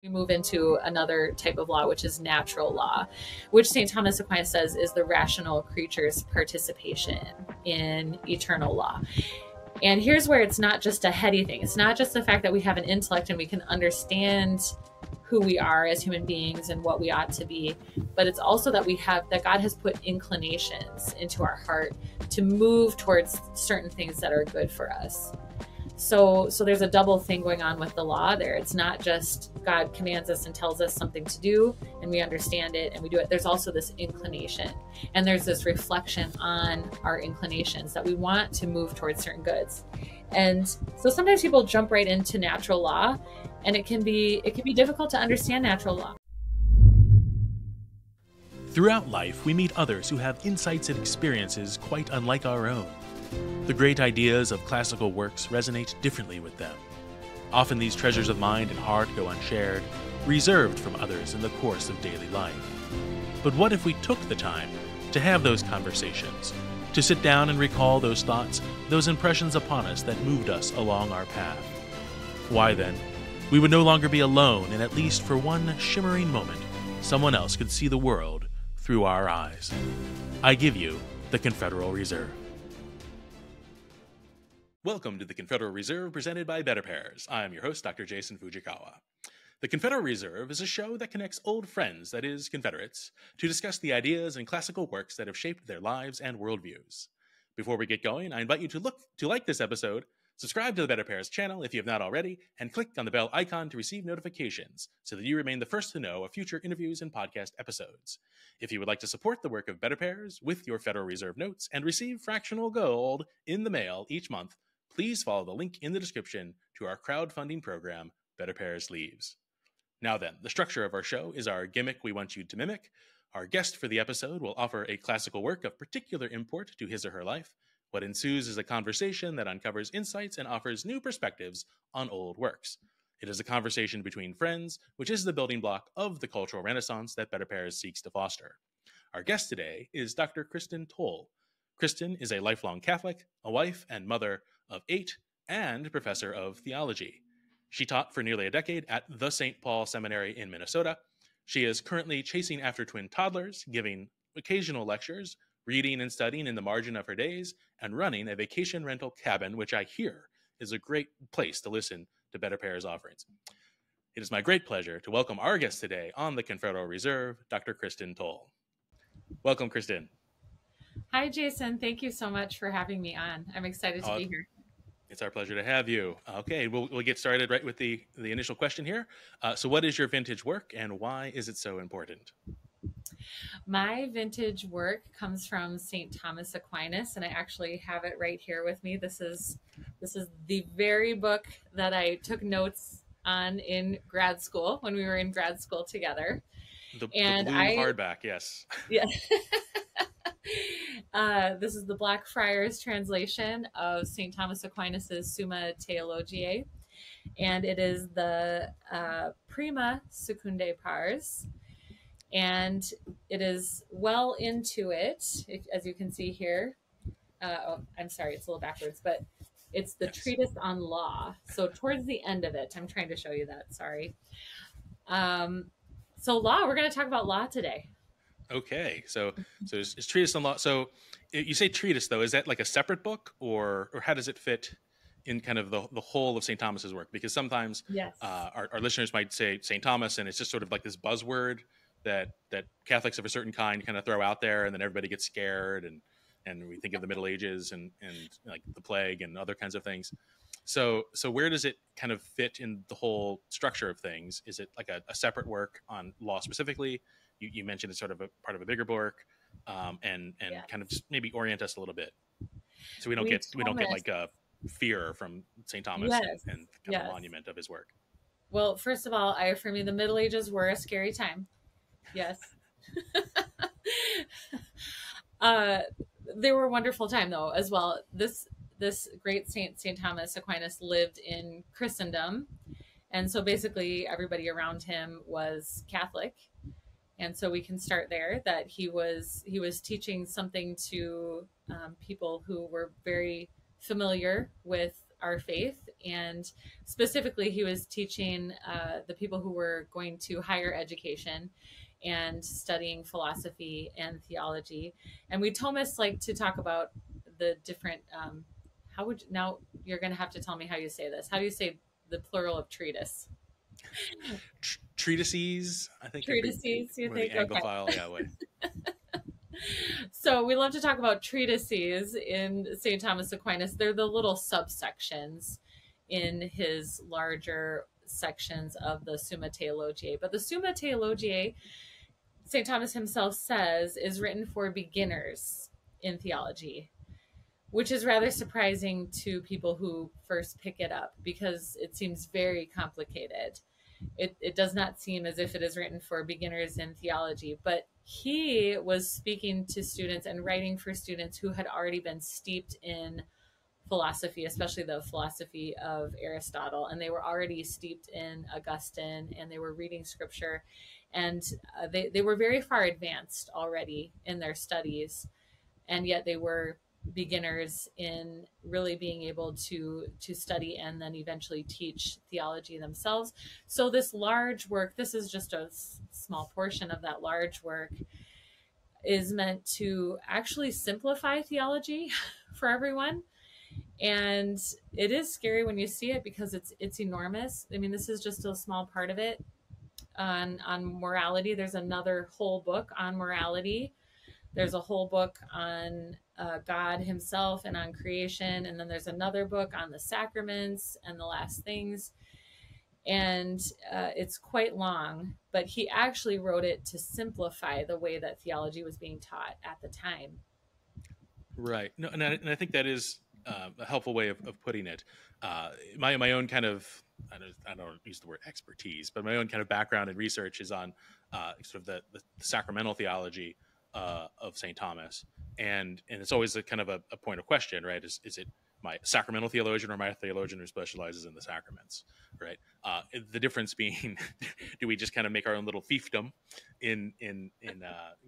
We move into another type of law, which is natural law, which St. Thomas Aquinas says is the rational creature's participation in eternal law. And here's where it's not just a heady thing. It's not just the fact that we have an intellect and we can understand who we are as human beings and what we ought to be, but it's also that that God has put inclinations into our heart to move towards certain things that are good for us. So there's a double thing going on with the law there. It's not just God commands us and tells us something to do and we understand it and we do it. There's also this inclination, and there's this reflection on our inclinations that we want to move towards certain goods. And so sometimes people jump right into natural law, and it can be difficult to understand natural law. Throughout life, we meet others who have insights and experiences quite unlike our own. The great ideas of classical works resonate differently with them. Often these treasures of mind and heart go unshared, reserved from others in the course of daily life. But what if we took the time to have those conversations, to sit down and recall those thoughts, those impressions upon us that moved us along our path? Why then, we would no longer be alone, and at least for one shimmering moment, someone else could see the world through our eyes. I give you the Confederal Reserve. Welcome to the Confederal Reserve, presented by BetterPears. I am your host, Dr. Jason Fugikawa. The Confederal Reserve is a show that connects old friends, that is, Confederates, to discuss the ideas and classical works that have shaped their lives and worldviews. Before we get going, I invite you to like this episode, subscribe to the BetterPears channel if you have not already, and click on the bell icon to receive notifications so that you remain the first to know of future interviews and podcast episodes. If you would like to support the work of BetterPears with your Federal Reserve notes and receive fractional gold in the mail each month, please follow the link in the description to our crowdfunding program, BetterPears Leaves. Now then, the structure of our show is our gimmick we want you to mimic. Our guest for the episode will offer a classical work of particular import to his or her life. What ensues is a conversation that uncovers insights and offers new perspectives on old works. It is a conversation between friends, which is the building block of the cultural renaissance that BetterPears seeks to foster. Our guest today is Dr. Kristin Towle. Kristin is a lifelong Catholic, a wife and mother of 8, and professor of theology. She taught for nearly a decade at the St. Paul Seminary in Minnesota. She is currently chasing after twin toddlers, giving occasional lectures, reading and studying in the margin of her days, and running a vacation rental cabin, which I hear is a great place to listen to BetterPears offerings. It is my great pleasure to welcome our guest today on the Confederal Reserve, Dr. Kristin Towle. Welcome, Kristin. Hi, Jason. Thank you so much for having me on. I'm excited to be here. It's our pleasure to have you. Okay, we'll get started right with the initial question here. So what is your vintage work, and why is it so important? My vintage work comes from St. Thomas Aquinas, and I actually have it right here with me. This is the very book that I took notes on in grad school when we were in grad school together. The blue hardback, yes. Yeah. This is the Blackfriars translation of St. Thomas Aquinas' Summa Theologiae, and it is the Prima Secundae Pars, and it is well into it, as you can see here. I'm sorry, it's a little backwards, but it's the Treatise on Law. So towards the end of it, I'm trying to show you that, sorry. So law, we're going to talk about law today. Okay, so it's Treatise on Law. So you say treatise, though. Is that like a separate book, or how does it fit in kind of the whole of St. Thomas's work? Because sometimes yes. Our listeners might say St. Thomas, and it's just sort of like this buzzword that Catholics of a certain kind kind of throw out there, and then everybody gets scared, and we think of the Middle Ages and like the plague and other kinds of things. So where does it kind of fit in the whole structure of things? Is it like a separate work on law specifically? You mentioned it's sort of a part of a bigger work, and yes. Kind of just maybe orient us a little bit, so we don't get like a fear from St. Thomas, yes. and kind of a monument of his work. Well, first of all, I affirm you, the Middle Ages were a scary time. Yes. They were a wonderful time though, as well. This great St. Thomas Aquinas lived in Christendom, and so basically everybody around him was Catholic. And so we can start there, that he was teaching something to people who were very familiar with our faith. And specifically, he was teaching the people who were going to higher education and studying philosophy and theology. And we Thomists like to talk about the different, now you're going to have to tell me how you say this. How do you say the plural of treatise? Treatises, I think. Treatises, you think? Anglophile, okay. Yeah, way. So we love to talk about treatises in St. Thomas Aquinas. They're the little subsections in his larger sections of the Summa Theologiae. But the Summa Theologiae, St. Thomas himself says, is written for beginners in theology, which is rather surprising to people who first pick it up because it seems very complicated. It does not seem as if it is written for beginners in theology, but he was speaking to students and writing for students who had already been steeped in philosophy, especially the philosophy of Aristotle, and they were already steeped in Augustine, and they were reading scripture, and they were very far advanced already in their studies, and yet they were beginners in really being able to study and then eventually teach theology themselves. So this large work, this is just a small portion of that large work, is meant to actually simplify theology for everyone. And it is scary when you see it because it's enormous. I mean, this is just a small part of it. On morality, there's another whole book on morality. There's a whole book on God himself and on creation. And then there's another book on the sacraments and the last things. And it's quite long, but he actually wrote it to simplify the way that theology was being taught at the time. Right. No, and I think that is a helpful way of putting it. My own kind of, I don't use the word expertise, but my own kind of background and research is on sort of the sacramental theology of St. Thomas. And it's always a kind of a point of question, right? Is it my sacramental theologian or my theologian who specializes in the sacraments, right? The difference being, do we just kind of make our own little fiefdom in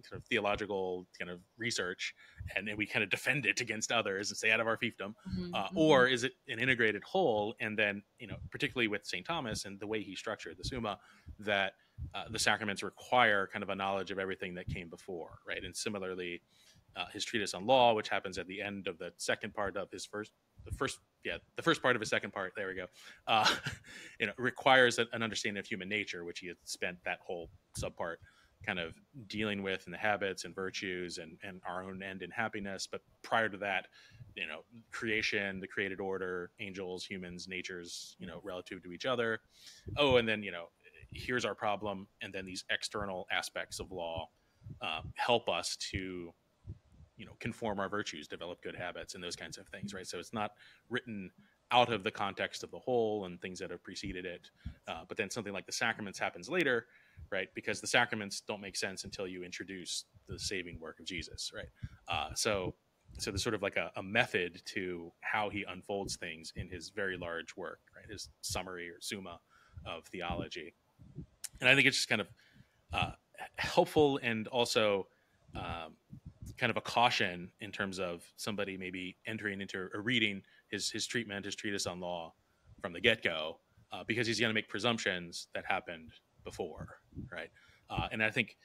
sort of theological kind of research, and then we kind of defend it against others and stay out of our fiefdom, or is it an integrated whole? And then, particularly with St. Thomas and the way he structured the Summa, that the sacraments require kind of a knowledge of everything that came before, right? And similarly, his treatise on law, which happens at the end of the second part of his the first part of his second part, there we go, requires an understanding of human nature, which he had spent that whole subpart kind of dealing with, and the habits and virtues and our own end in happiness. But prior to that, creation, the created order, angels, humans, natures, relative to each other. Oh, and then, here's our problem. And then these external aspects of law help us to conform our virtues, develop good habits, and those kinds of things, right? So it's not written out of the context of the whole and things that have preceded it. But then something like the sacraments happens later, right? Because the sacraments don't make sense until you introduce the saving work of Jesus, right? So there's sort of like a method to how he unfolds things in his very large work, right? His summary or summa of theology. And I think it's just kind of helpful, and also kind of a caution in terms of somebody maybe entering into or reading his treatise on law from the get-go, because he's going to make presumptions that happened before, right? And I think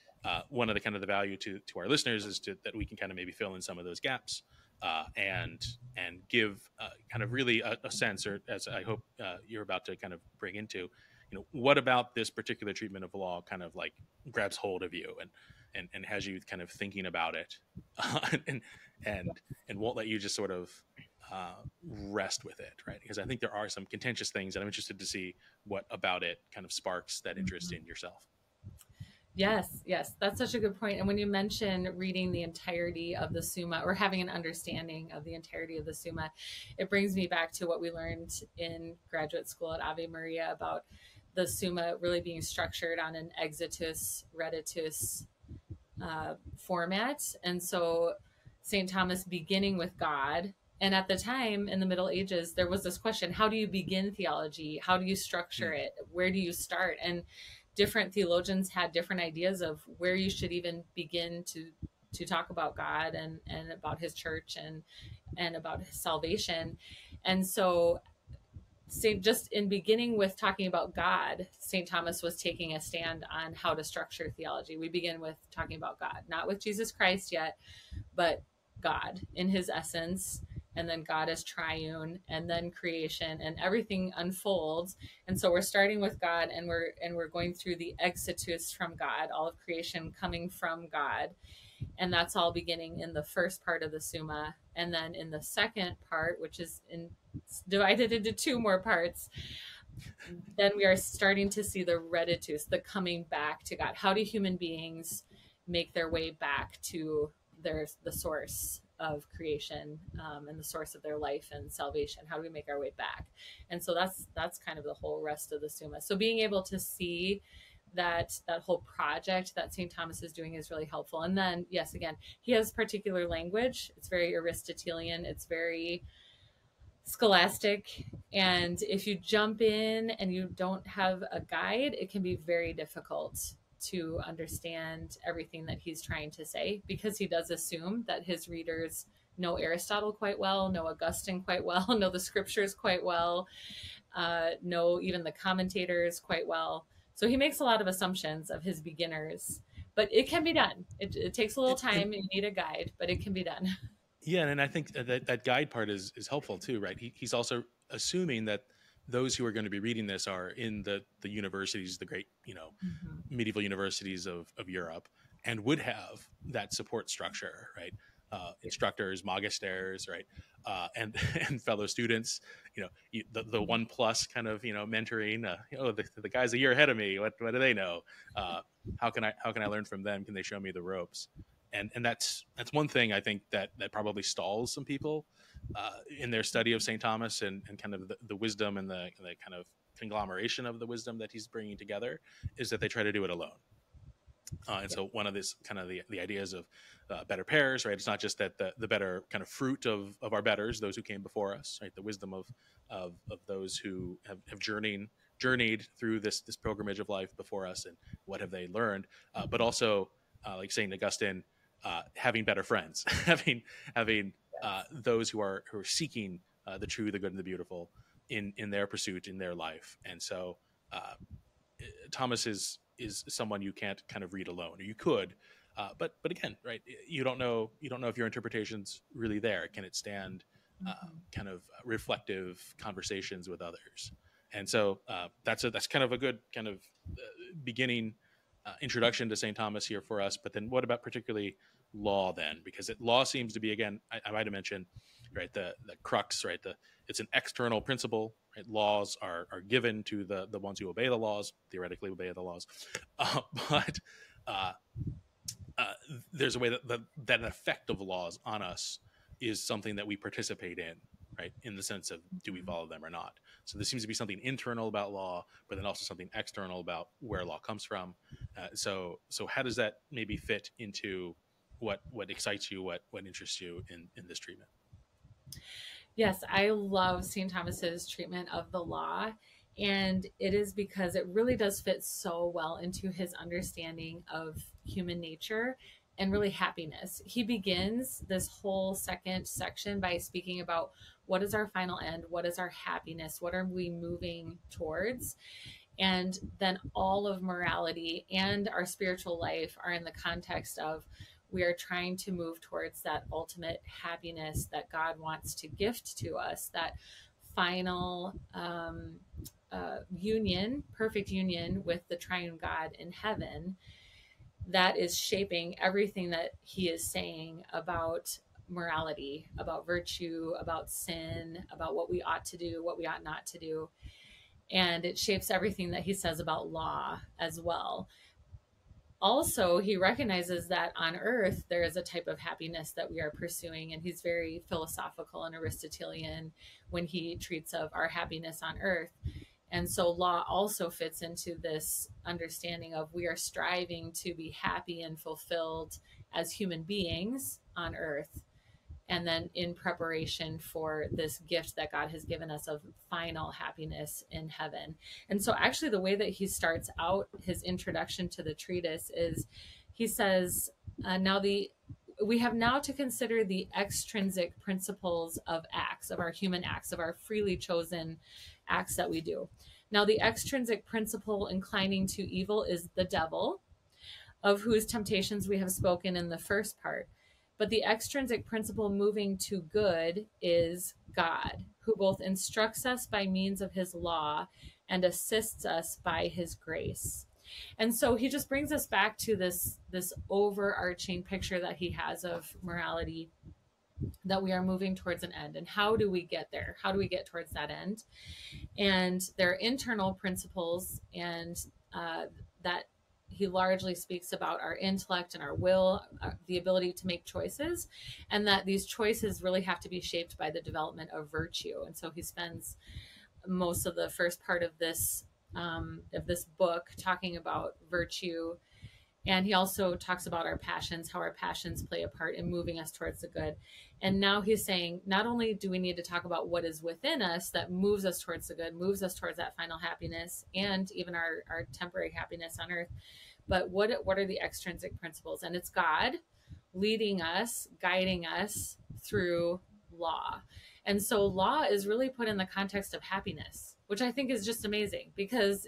one of the kind of the value to our listeners is that we can kind of maybe fill in some of those gaps and give kind of really a sense, or as I hope you're about to kind of bring into, what about this particular treatment of law kind of like grabs hold of you and has you kind of thinking about it, and won't let you just sort of rest with it, right? Because I think there are some contentious things, and I'm interested to see what about it kind of sparks that interest in yourself. Yes, that's such a good point. And when you mention reading the entirety of the Summa, or having an understanding of the entirety of the Summa, it brings me back to what we learned in graduate school at Ave Maria about the Summa really being structured on an exitus reditus format. And so St. Thomas beginning with God. And at the time in the Middle Ages, there was this question: how do you begin theology? How do you structure it? Where do you start? And different theologians had different ideas of where you should even begin to talk about God and about his church and about his salvation. And so just in beginning with talking about God, St. Thomas was taking a stand on how to structure theology. We begin with talking about God, not with Jesus Christ yet, but God in his essence, and then God as triune, and then creation, and everything unfolds. And so we're starting with God, and we're going through the exitus from God, all of creation coming from God. And that's all beginning in the first part of the Summa. And then in the second part, which is divided into two more parts, then we are starting to see the reditus, the coming back to God. How do human beings make their way back to the source of creation, and the source of their life and salvation? How do we make our way back? And so that's kind of the whole rest of the Summa. So being able to see that whole project that St. Thomas is doing is really helpful. And then, yes, again, he has particular language. It's very Aristotelian. It's very scholastic. And if you jump in and you don't have a guide, it can be very difficult to understand everything that he's trying to say, because he does assume that his readers know Aristotle quite well, know Augustine quite well, know the scriptures quite well, know even the commentators quite well. So he makes a lot of assumptions of his beginners, but it can be done. It takes a little time, and you need a guide, but it can be done. Yeah, and I think that guide part is helpful too, right? He's also assuming that those who are going to be reading this are in the universities, the great, medieval universities of Europe, and would have that support structure, right? Instructors, magisters, right? And fellow students, the 1+ kind of, mentoring, the guys a year ahead of me, what do they know? How can I learn from them? Can they show me the ropes? And that's one thing I think that probably stalls some people in their study of St. Thomas, and kind of the wisdom and the kind of conglomeration of the wisdom that he's bringing together, is that they try to do it alone. And so one of this kind of the ideas of BetterPears, right? It's not just that the better kind of fruit of our betters, those who came before us, right? The wisdom of those who have journeyed through this pilgrimage of life before us, and what have they learned, but also like St. Augustine, having better friends, having those who are seeking the true, the good, and the beautiful in their pursuit, in their life. And so Thomas is someone you can't kind of read alone, or you could, but again, right? You don't know if your interpretation's really there. Can it stand kind of reflective conversations with others? And so that's kind of a good kind of beginning introduction to St. Thomas here for us. But then what about particularly law then? Because law seems to be, again, I might have mentioned, right, the crux, right? It's an external principle, right? Laws are given to the ones who obey the laws, theoretically obey the laws. But there's a way that an effect of laws on us is something that we participate in, right? In the sense of, do we follow them or not? So there seems to be something internal about law, but then also something external about where law comes from. So how does that maybe fit into what excites you, what interests you in this treatment? Yes, I love St. Thomas's treatment of the law. And it is because it really does fit so well into his understanding of human nature and really happiness. He begins this whole second section by speaking about what is our final end, what is our happiness, what are we moving towards? And then all of morality and our spiritual life are in the context of, we are trying to move towards that ultimate happiness that God wants to gift to us, that final union, perfect union with the triune God in heaven, that is shaping everything that he is saying about morality, about virtue, about sin, about what we ought to do, what we ought not to do. And it shapes everything that he says about law as well. Also, he recognizes that on earth, there is a type of happiness that we are pursuing. And he's very philosophical and Aristotelian when he treats of our happiness on earth. And so law also fits into this understanding of, we are striving to be happy and fulfilled as human beings on earth, and then in preparation for this gift that God has given us of final happiness in heaven. And so actually the way that he starts out his introduction to the treatise is, he says, we have now to consider the extrinsic principles of acts, of our human acts, of our freely chosen acts that we do. Now, the extrinsic principle inclining to evil is the devil, of whose temptations we have spoken in the first part. But the extrinsic principle moving to good is God, who both instructs us by means of his law and assists us by his grace. And so he just brings us back to this overarching picture that he has of morality, that we are moving towards an end. And how do we get there? How do we get towards that end? And there are internal principles, and that he largely speaks about our intellect and our will, the ability to make choices, and that these choices really have to be shaped by the development of virtue. And so he spends most of the first part of this book talking about virtue. And he also talks about our passions, how our passions play a part in moving us towards the good. And now he's saying, not only do we need to talk about what is within us that moves us towards the good, moves us towards that final happiness, and even our temporary happiness on earth, but what are the extrinsic principles? And it's God leading us, guiding us through law. And so law is really put in the context of happiness, which I think is just amazing, because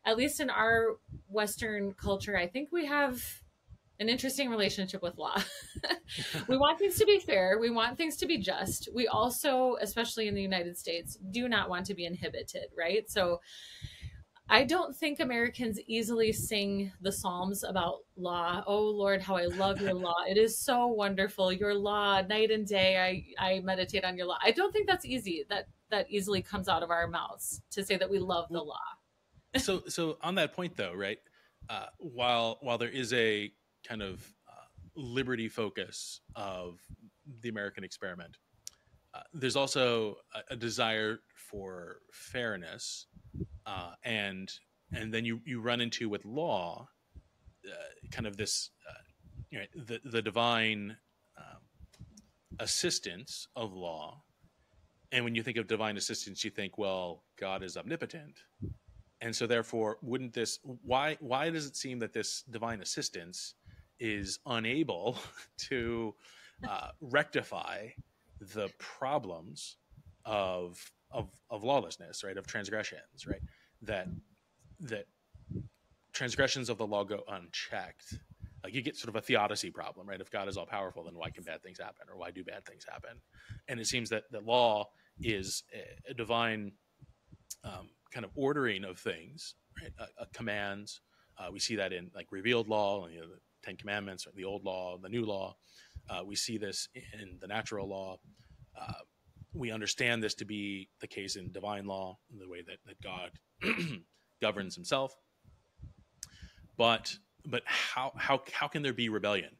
at least in our Western culture, I think we have an interesting relationship with law. We want things to be fair. We want things to be just. We also, especially in the United States, do not want to be inhibited, right? So I don't think Americans easily sing the Psalms about law. Oh, Lord, how I love your law. It is so wonderful. Your law, night and day, I meditate on your law. I don't think that's easy. That easily comes out of our mouths to say that we love the law. So on that point, though, right? While there is a kind of liberty focus of the American experiment, there's also a desire for fairness, and then you run into with law, kind of this, the divine assistance of law. And when you think of divine assistance, you think, well, God is omnipotent. And so therefore, why does it seem that this divine assistance is unable to rectify the problems of lawlessness, right? Of transgressions, right? That transgressions of the law go unchecked. Like, you get sort of a theodicy problem, right? If God is all powerful, then why can bad things happen, or why do bad things happen? And it seems that the law is a divine kind of ordering of things, right? Commands. We see that in like revealed law, the Ten Commandments, or the Old Law, the New Law. We see this in the natural law. We understand this to be the case in divine law, in the way that God governs himself. But how can there be rebellion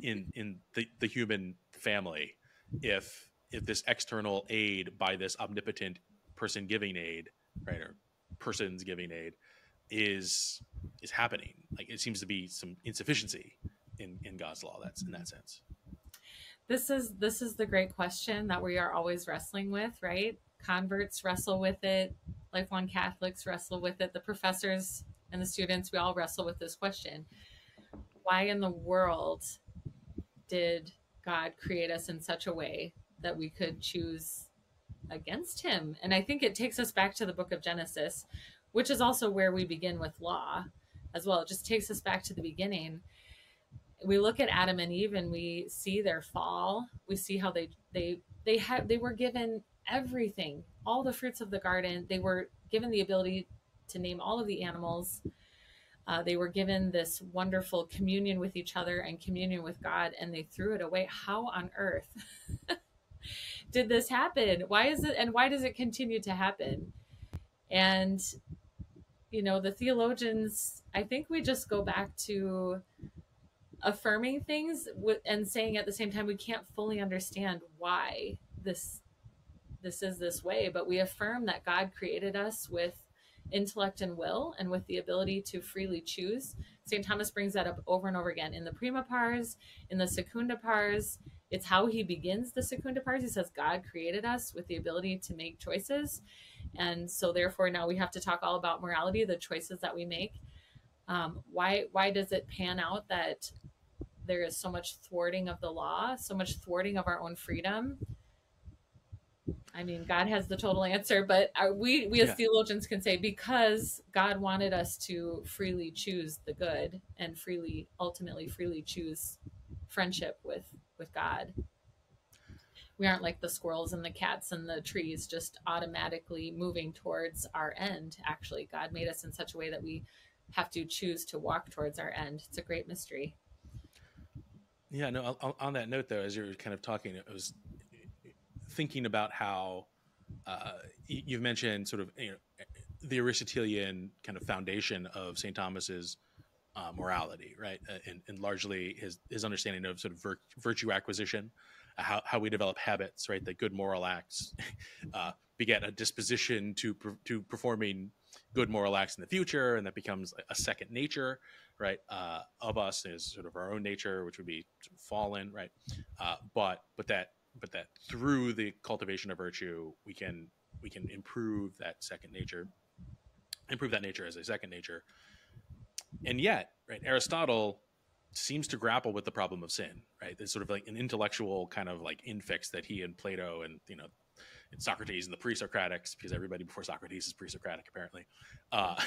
in the human family if this external aid by this omnipotent person giving aid, right, or persons giving aid is happening? Like, it seems to be some insufficiency in God's law. That's in that sense. This is the great question that we are always wrestling with, right? Converts wrestle with it. Lifelong Catholics wrestle with it. The professors and the students, we all wrestle with this question. Why in the world did God create us in such a way that we could choose against him? And I think it takes us back to the book of Genesis, which is also where we begin with law as well. It just takes us back to the beginning. We look at Adam and Eve and we see their fall. We see how they were given everything, all the fruits of the garden. They were given the ability to name all of the animals. They were given this wonderful communion with each other and communion with God, and they threw it away. How on earth did this happen? Why is it, and why does it continue to happen? And, the theologians, I think we just go back to affirming things and saying at the same time, we can't fully understand why this is this way, but we affirm that God created us with intellect and will, and with the ability to freely choose. St. Thomas brings that up over and over again in the Prima Pars, in the Secunda Pars. It's how he begins the Secunda Pars. He says God created us with the ability to make choices, and so therefore now we have to talk all about morality, the choices that we make. Why does it pan out that there is so much thwarting of the law, so much thwarting of our own freedom? I mean, God has the total answer, but we as theologians can say, because God wanted us to freely choose the good and ultimately freely choose friendship with God. We aren't like the squirrels and the cats and the trees just automatically moving towards our end. Actually, God made us in such a way that we have to choose to walk towards our end. It's a great mystery. Yeah, no, on that note, though, as you were kind of talking, I was thinking about how you've mentioned sort of, the Aristotelian kind of foundation of St. Thomas's morality, right? And largely his understanding of sort of virtue acquisition, how we develop habits, right? That good moral acts beget a disposition to performing good moral acts in the future, and that becomes a second nature, right? Of us is sort of our own nature, which would be sort of fallen, right? But that through the cultivation of virtue, we can improve that second nature, improve that nature as a second nature. And yet, right, Aristotle seems to grapple with the problem of sin, right? It's sort of like an intellectual kind of like infix that he and Plato and, and Socrates and the pre-Socratics, because everybody before Socrates is pre-Socratic apparently, are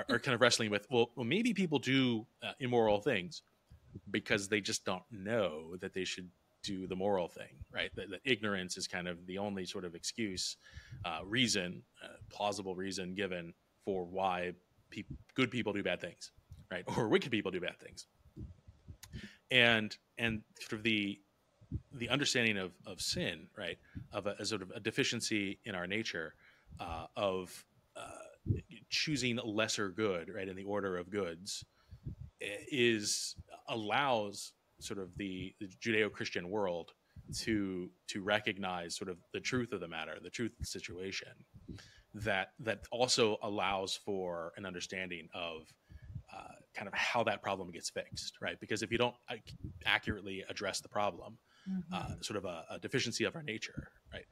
kind of wrestling with. Well, maybe people do immoral things because they just don't know that they should do the moral thing, right? That ignorance is kind of the only sort of excuse, reason, plausible reason given for why good people do bad things, right? Or wicked people do bad things. And sort of the understanding of sin, right? Of a sort of a deficiency in our nature, of choosing lesser good, right? In the order of goods, allows sort of the Judeo-Christian world to recognize sort of the truth of the matter, the truth of the situation, that also allows for an understanding of kind of how that problem gets fixed, right? Because if you don't accurately address the problem, sort of a deficiency of our nature, right?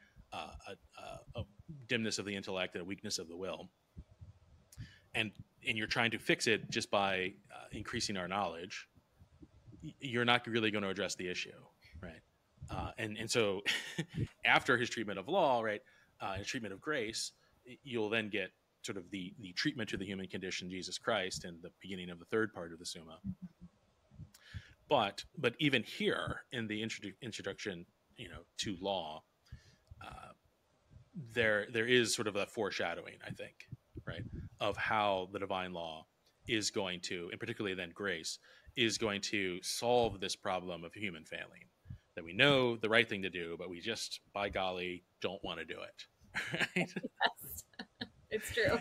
A dimness of the intellect and a weakness of the will, and you're trying to fix it just by increasing our knowledge, you're not really going to address the issue, right? And so after his treatment of law, right, his treatment of grace, you'll then get sort of the treatment to the human condition, Jesus Christ, in the beginning of the third part of the Summa. But even here in the introduction, to law, there is sort of a foreshadowing, I think, right, of how the divine law is going to, and particularly then grace, is going to solve this problem of human failing. That we know the right thing to do, but we just, by golly, don't want to do it. Right? Yes, it's true.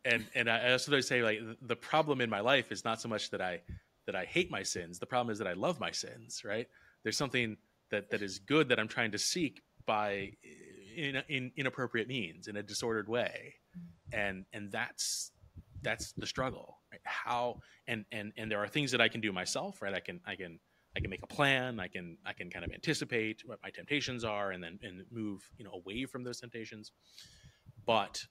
And I sometimes say, like, the problem in my life is not so much that I hate my sins. The problem is that I love my sins. Right? There's something that is good that I'm trying to seek by in inappropriate means, in a disordered way, and that's the struggle. Right? How and there are things that I can do myself. Right? I can make a plan. I can kind of anticipate what my temptations are, and move away from those temptations. But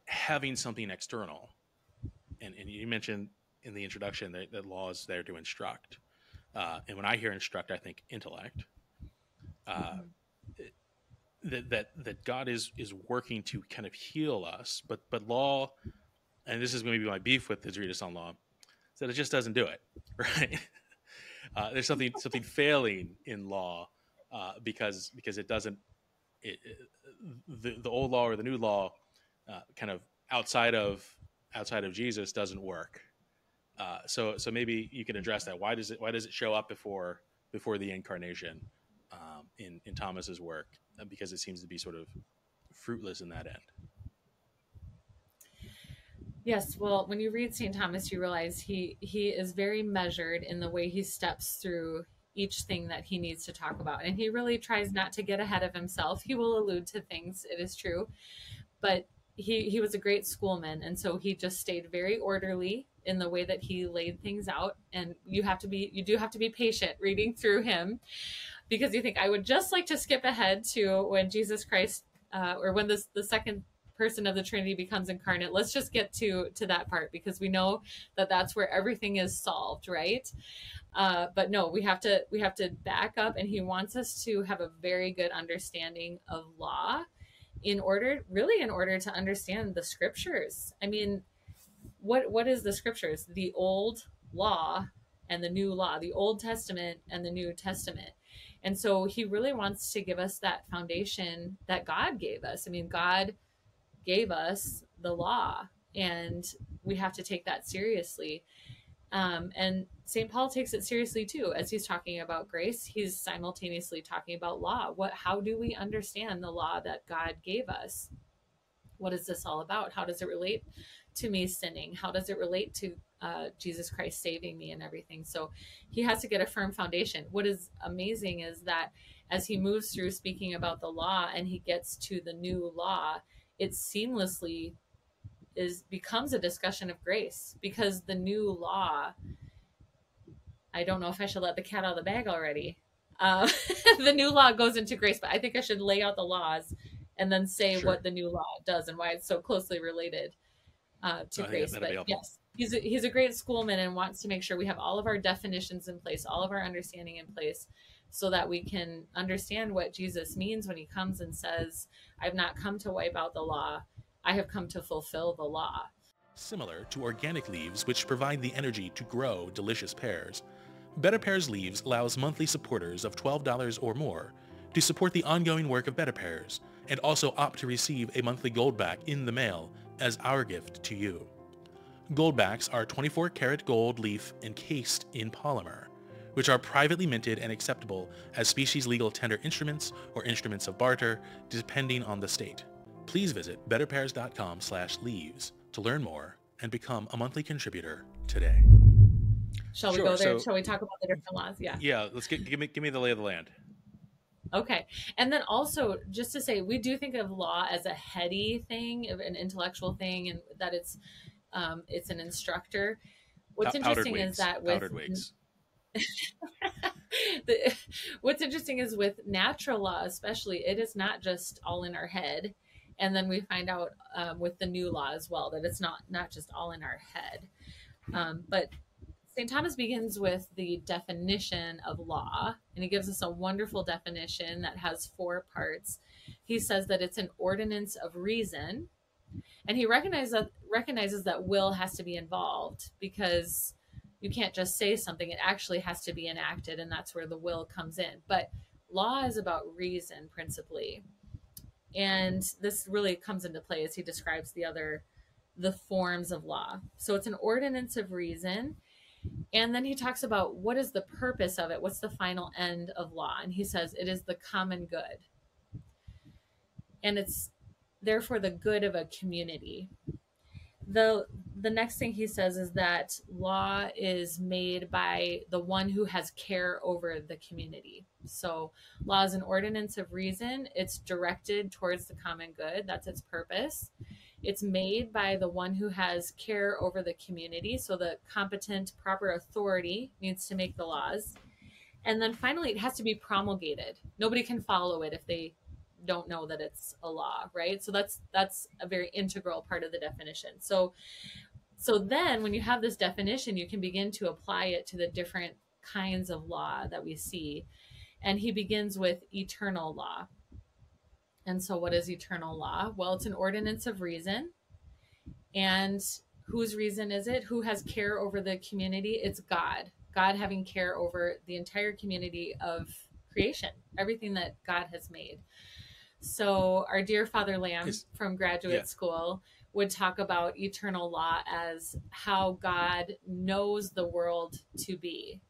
having something external, and you mentioned in the introduction that law is there to instruct. And when I hear instruct, I think intellect. That God is working to kind of heal us, but law, and this is maybe my beef with the treatise on law, is that it just doesn't do it, right? There's something failing in law, because it doesn't. The old law or the new law, kind of outside of Jesus, doesn't work. So maybe you can address that. Why does it show up before the incarnation in Thomas's work? Because it seems to be sort of fruitless in that end. Yes, well, when you read St. Thomas, you realize he is very measured in the way he steps through each thing that he needs to talk about. And he really tries not to get ahead of himself. He will allude to things, it is true. But he was a great schoolman, and so he just stayed very orderly in the way that he laid things out. And you do have to be patient reading through him, because you think, I would just like to skip ahead to when Jesus Christ, or when the second person of the Trinity becomes incarnate. Let's just get to that part, because we know that that's where everything is solved, right? But no, we have to back up, and he wants us to have a very good understanding of law in order to understand the scriptures. I mean, what is the scriptures? The old law and the new law, the Old Testament and the New Testament. And so he really wants to give us that foundation that God gave us. I mean, God gave us the law, and we have to take that seriously. And St. Paul takes it seriously too. As he's talking about grace, he's simultaneously talking about law. How do we understand the law that God gave us? What is this all about? How does it relate to me sinning? How does it relate to Jesus Christ saving me and everything? So he has to get a firm foundation. What is amazing is that as he moves through speaking about the law and he gets to the new law, it seamlessly becomes a discussion of grace, because the new law, I don't know if I should let the cat out of the bag already. The new law goes into grace, but I think I should lay out the laws and then say what the new law does and why it's so closely related to grace. But yes, he's a great schoolman and wants to make sure we have all of our definitions in place, all of our understanding in place, so that we can understand what Jesus means when he comes and says, I've not come to wipe out the law, I have come to fulfill the law. Similar to organic leaves, which provide the energy to grow delicious pears, BetterPears Leaves allows monthly supporters of $12 or more to support the ongoing work of BetterPears, and also opt to receive a monthly goldback in the mail as our gift to you. Goldbacks are 24-karat gold leaf encased in polymer, which are privately minted and acceptable as species-legal tender instruments or instruments of barter, depending on the state. Please visit betterpears.com/leaves to learn more and become a monthly contributor today. Shall we go there? Shall we talk about the different laws? Yeah. Yeah, let's give me the lay of the land. Okay. And then also, just to say, we do think of law as a heady thing, an intellectual thing, and that it's an instructor. What's interesting is that with powdered wigs. What's interesting is with natural law, especially, it is not just all in our head. And then we find out with the new law as well that it's not just all in our head. But St. Thomas begins with the definition of law, and he gives us a wonderful definition that has 4 parts. He says that it's an ordinance of reason, and he recognizes that will has to be involved, because you can't just say something, it actually has to be enacted, and that's where the will comes in. But law is about reason principally. And this really comes into play as he describes the forms of law. So it's an ordinance of reason. And then he talks about what is the purpose of it? What's the final end of law? And he says it is the common good. And it's therefore the good of a community. The next thing he says is that law is made by the one who has care over the community. So law is an ordinance of reason. It's directed towards the common good. That's its purpose. It's made by the one who has care over the community. So the competent, proper authority needs to make the laws. And then finally, it has to be promulgated. Nobody can follow it if they don't know that it's a law, right? So that's a very integral part of the definition. So then when you have this definition, you can begin to apply it to the different kinds of law that we see. And he begins with eternal law. And so what is eternal law? Well, it's an ordinance of reason. And whose reason is it? Who has care over the community? It's God. God having care over the entire community of creation, everything that God has made. So our dear Father Lamb from graduate school would talk about eternal law as how God knows the world to be,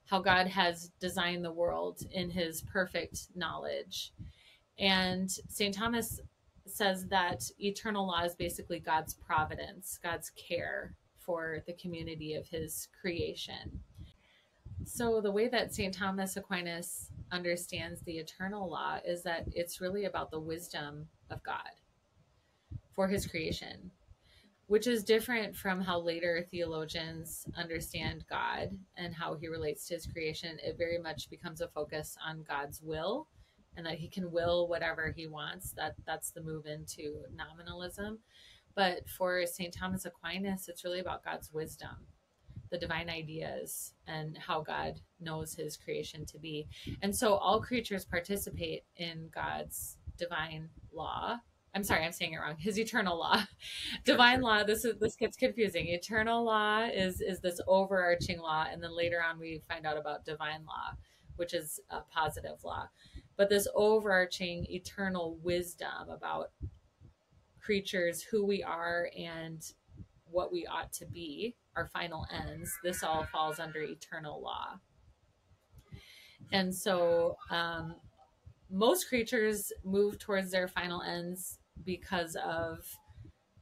how God has designed the world in his perfect knowledge. And St. Thomas says that eternal law is basically God's providence, God's care for the community of his creation. So the way that St. Thomas Aquinas understands the eternal law is that it's really about the wisdom of God for his creation, which is different from how later theologians understand God and how he relates to his creation. It very much becomes a focus on God's will and that he can will whatever he wants. That's the move into nominalism. But for St. Thomas Aquinas, it's really about God's wisdom, the divine ideas, and how God knows his creation to be. And so all creatures participate in God's divine law. I'm sorry, I'm saying it wrong. His eternal law. Divine law, this gets confusing. Eternal law is this overarching law, and then later on we find out about divine law, which is a positive law. But this overarching eternal wisdom about creatures, who we are, and what we ought to be, our final ends, this all falls under eternal law. And so most creatures move towards their final ends because of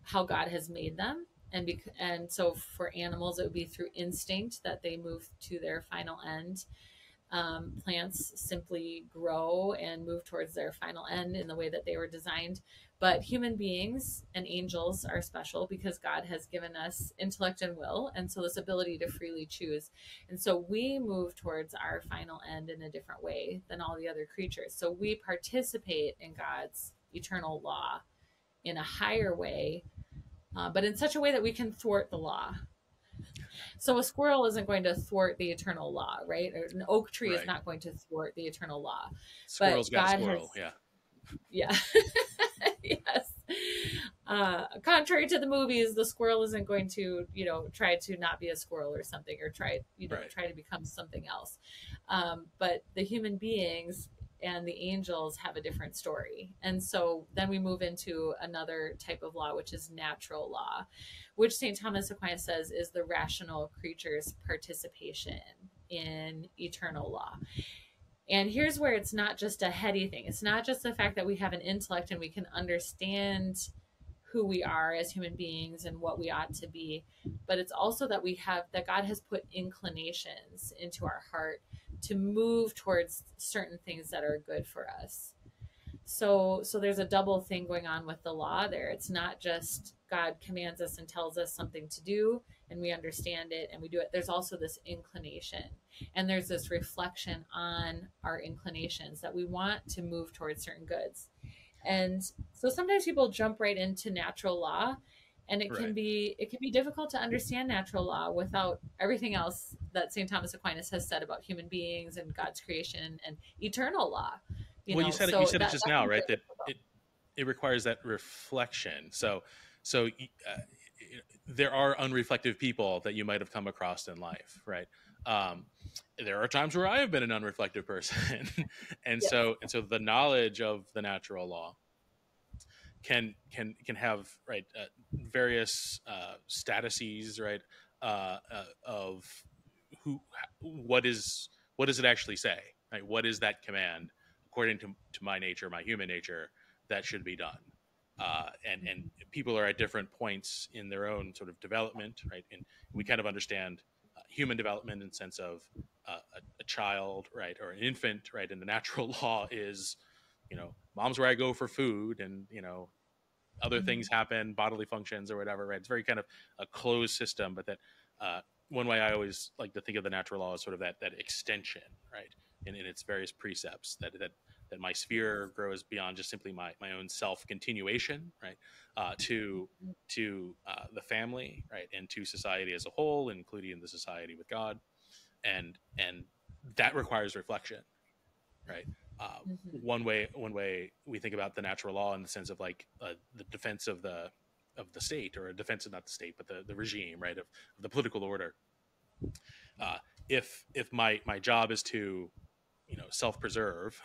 how God has made them. And so for animals, it would be through instinct that they move to their final end. Plants simply grow and move towards their final end in the way that they were designed. But human beings and angels are special because God has given us intellect and will, and so this ability to freely choose. And so we move towards our final end in a different way than all the other creatures. So we participate in God's eternal law in a higher way, but in such a way that we can thwart the law. So a squirrel isn't going to thwart the eternal law, right? Or an oak tree is not going to thwart the eternal law. Squirrel's got a squirrel, yeah. Yes. Contrary to the movies, the squirrel isn't going to, try to not be a squirrel or something, or try to become something else. But the human beings and the angels have a different story. And so then we move into another type of law, which is natural law, which St. Thomas Aquinas says is the rational creature's participation in eternal law. And here's where it's not just a heady thing. It's not just the fact that we have an intellect and we can understand who we are as human beings and what we ought to be, but it's also that that God has put inclinations into our heart to move towards certain things that are good for us. So there's a double thing going on with the law there. It's not just God commands us and tells us something to do and we understand it and we do it. There's also this inclination, and there's this reflection on our inclinations that we want to move towards certain goods. And so sometimes people jump right into natural law, and it can be difficult to understand natural law without everything else that St. Thomas Aquinas has said about human beings and God's creation and eternal law. You said it just now, right? That it requires that reflection. So there are unreflective people that you might have come across in life, right? There are times where I have been an unreflective person, and so the knowledge of the natural law can have various statuses, right? Of what does it actually say? Right? What is that command according to my nature, my human nature, that should be done? And people are at different points in their own sort of development, right? And we kind of understand human development in the sense of a child, right, or an infant, right? And the natural law is, mom's where I go for food, and other things happen, bodily functions or whatever, right? It's very kind of a closed system, but that one way I always like to think of the natural law is sort of that extension, right, in its various precepts, that my sphere grows beyond just simply my own self-continuation, right, to the family, right, and to society as a whole, including the society with God, and that requires reflection, right? One way we think about the natural law in the sense of like the defense of the state, or a defense of not the state but the regime, right, of the political order. If my job is to self-preserve,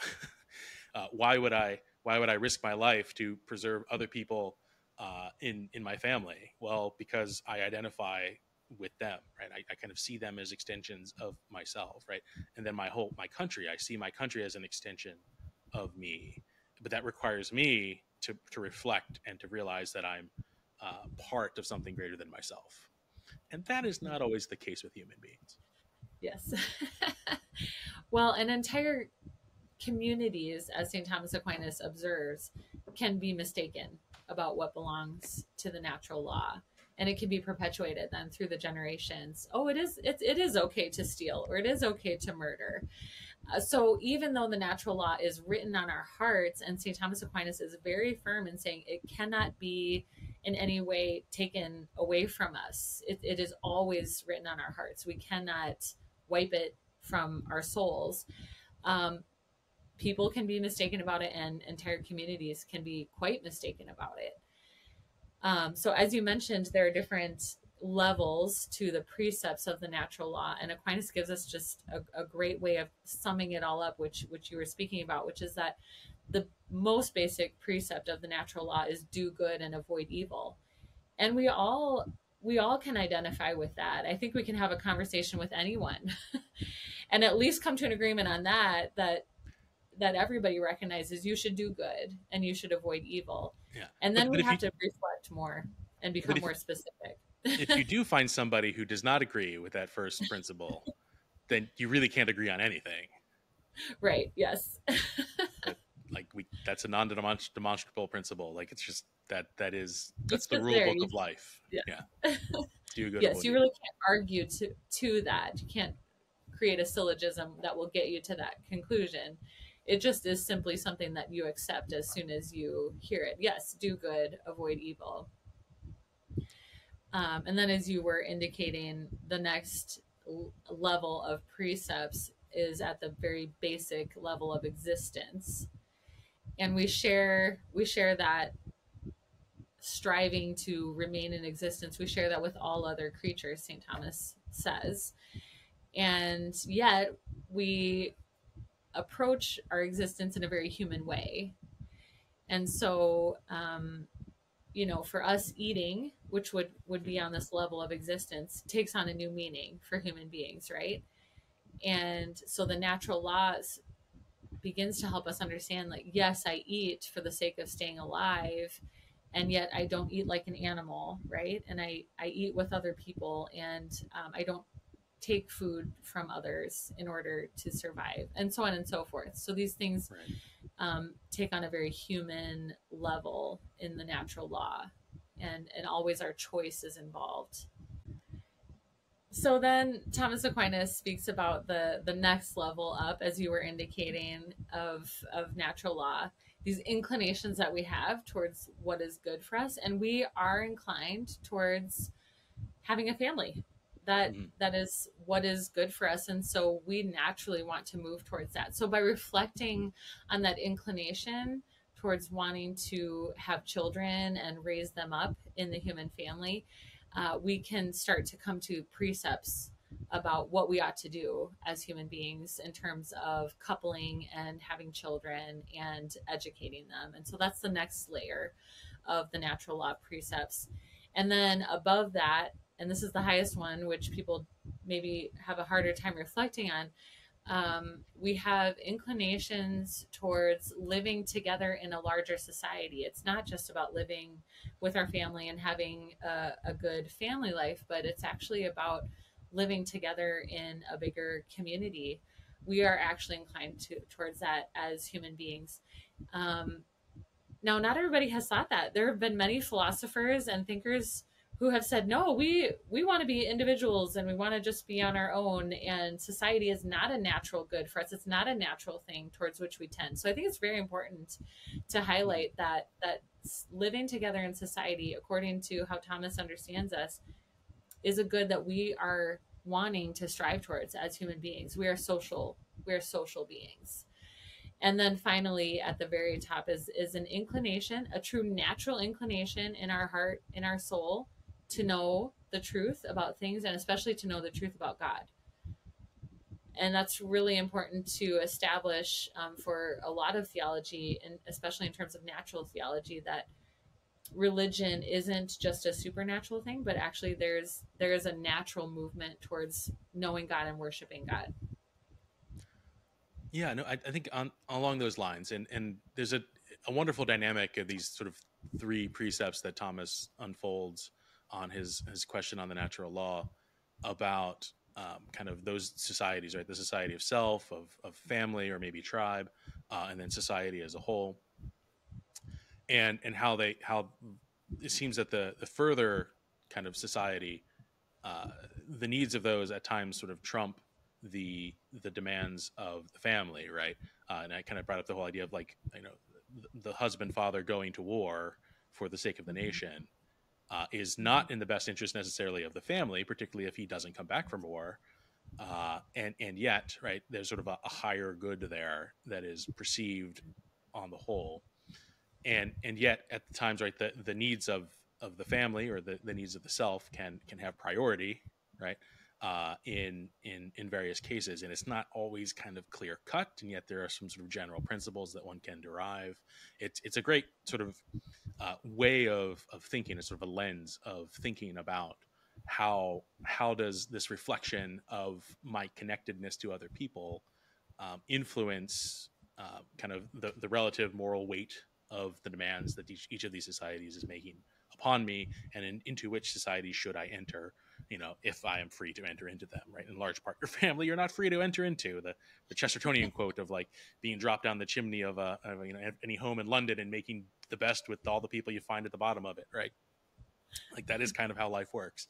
why would I risk my life to preserve other people in my family? Well, because I identify with them, right? I kind of see them as extensions of myself, right? And then my country, I see my country as an extension of me. But that requires me to reflect and to realize that I'm part of something greater than myself. And that is not always the case with human beings. Yes. Well, an entire communities, as St. Thomas Aquinas observes, can be mistaken about what belongs to the natural law. And it can be perpetuated then through the generations. Oh, it is okay to steal, or it is okay to murder. So even though the natural law is written on our hearts, and St. Thomas Aquinas is very firm in saying it cannot be in any way taken away from us. It is always written on our hearts. We cannot wipe it from our souls. People can be mistaken about it, and entire communities can be quite mistaken about it. So as you mentioned, there are different levels to the precepts of the natural law, and Aquinas gives us just a great way of summing it all up, which you were speaking about, which is that the most basic precept of the natural law is do good and avoid evil. And we all can identify with that. I think we can have a conversation with anyone and at least come to an agreement on that everybody recognizes you should do good and you should avoid evil. Yeah. And then we have to reflect more and become more specific. If you do find somebody who does not agree with that first principle, then you really can't agree on anything. Right. Yes. That's a non-demonstrable principle. Like, it's just that's the rule book of life. Yeah. Do good. Yes. You really can't argue to that. You can't create a syllogism that will get you to that conclusion. It just is simply something that you accept as soon as you hear it. Yes. Do good, avoid evil. And then, as you were indicating, the next level of precepts is at the very basic level of existence. And we share that striving to remain in existence. We share that with all other creatures, St. Thomas says. And yet we approach our existence in a very human way. And so, for us, eating, which would be on this level of existence, takes on a new meaning for human beings, right? And so the natural laws begins to help us understand, like, yes, I eat for the sake of staying alive, and yet I don't eat like an animal, right? And I eat with other people, and I don't take food from others in order to survive, and so on and so forth. So these things take on a very human level in the natural law, and always our choice is involved. So then Thomas Aquinas speaks about the next level up, as you were indicating, of natural law, these inclinations that we have towards what is good for us. And we are inclined towards having a family. That is what is good for us. And so we naturally want to move towards that. So by reflecting on that inclination towards wanting to have children and raise them up in the human family, we can start to come to precepts about what we ought to do as human beings in terms of coupling and having children and educating them. And so that's the next layer of the natural law precepts. And then above that, and this is the highest one, which people maybe have a harder time reflecting on, we have inclinations towards living together in a larger society. It's not just about living with our family and having a good family life, but it's actually about living together in a bigger community. We are actually inclined towards that as human beings. Now, not everybody has thought that. There have been many philosophers and thinkers who have said, no, we want to be individuals and we want to just be on our own, and society is not a natural good for us. It's not a natural thing towards which we tend. So I think it's very important to highlight that living together in society, according to how Thomas understands us, is a good that we are wanting to strive towards as human beings. We are social beings. And then finally, at the very top is an inclination, a true natural inclination in our heart, in our soul, to know the truth about things, and especially to know the truth about God. And that's really important to establish for a lot of theology, and especially in terms of natural theology, that religion isn't just a supernatural thing, but actually there is a natural movement towards knowing God and worshiping God. Yeah, no, I think along those lines, and there's a wonderful dynamic of these sort of three precepts that Thomas unfolds on his question on the natural law about kind of those societies, right? The society of self, of family, or maybe tribe, and then society as a whole, and how it seems that the further kind of society, the needs of those at times sort of trump the demands of the family, right? And I kind of brought up the whole idea of like, the husband father going to war for the sake of the nation is not in the best interest necessarily of the family, particularly if he doesn't come back from war. And yet, right, there's sort of a higher good there that is perceived on the whole. And yet at the times, right, the needs of the family or the needs of the self can have priority, right, in various cases. And it's not always kind of clear cut, and yet there are some sort of general principles that one can derive. It's a great sort of way of thinking, a sort of a lens of thinking about how does this reflection of my connectedness to other people influence kind of the relative moral weight of the demands that each of these societies is making upon me, and into which society should I enter, if I am free to enter into them, right? In large part, your family you're not free to enter into. The Chestertonian quote of like being dropped down the chimney of any home in London and making the best with all the people you find at the bottom of it, right? Like that is kind of how life works.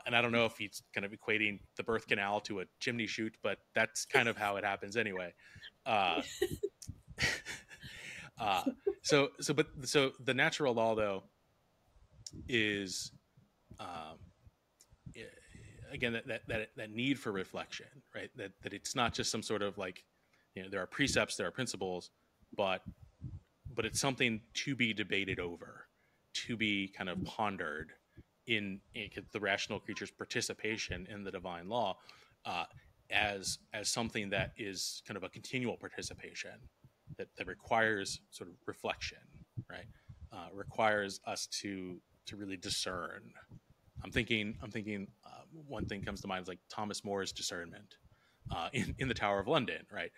And I don't know if he's kind of equating the birth canal to a chimney chute, but that's kind of how it happens anyway. So the natural law, though, is again that need for reflection, right? That it's not just some sort of like, there are precepts, there are principles, but it's something to be debated over, to be kind of pondered in the rational creature's participation in the divine law, as something that is kind of a continual participation that requires sort of reflection, right? Requires us to really discern. I'm thinking one thing comes to mind is like Thomas More's discernment in the Tower of London, right?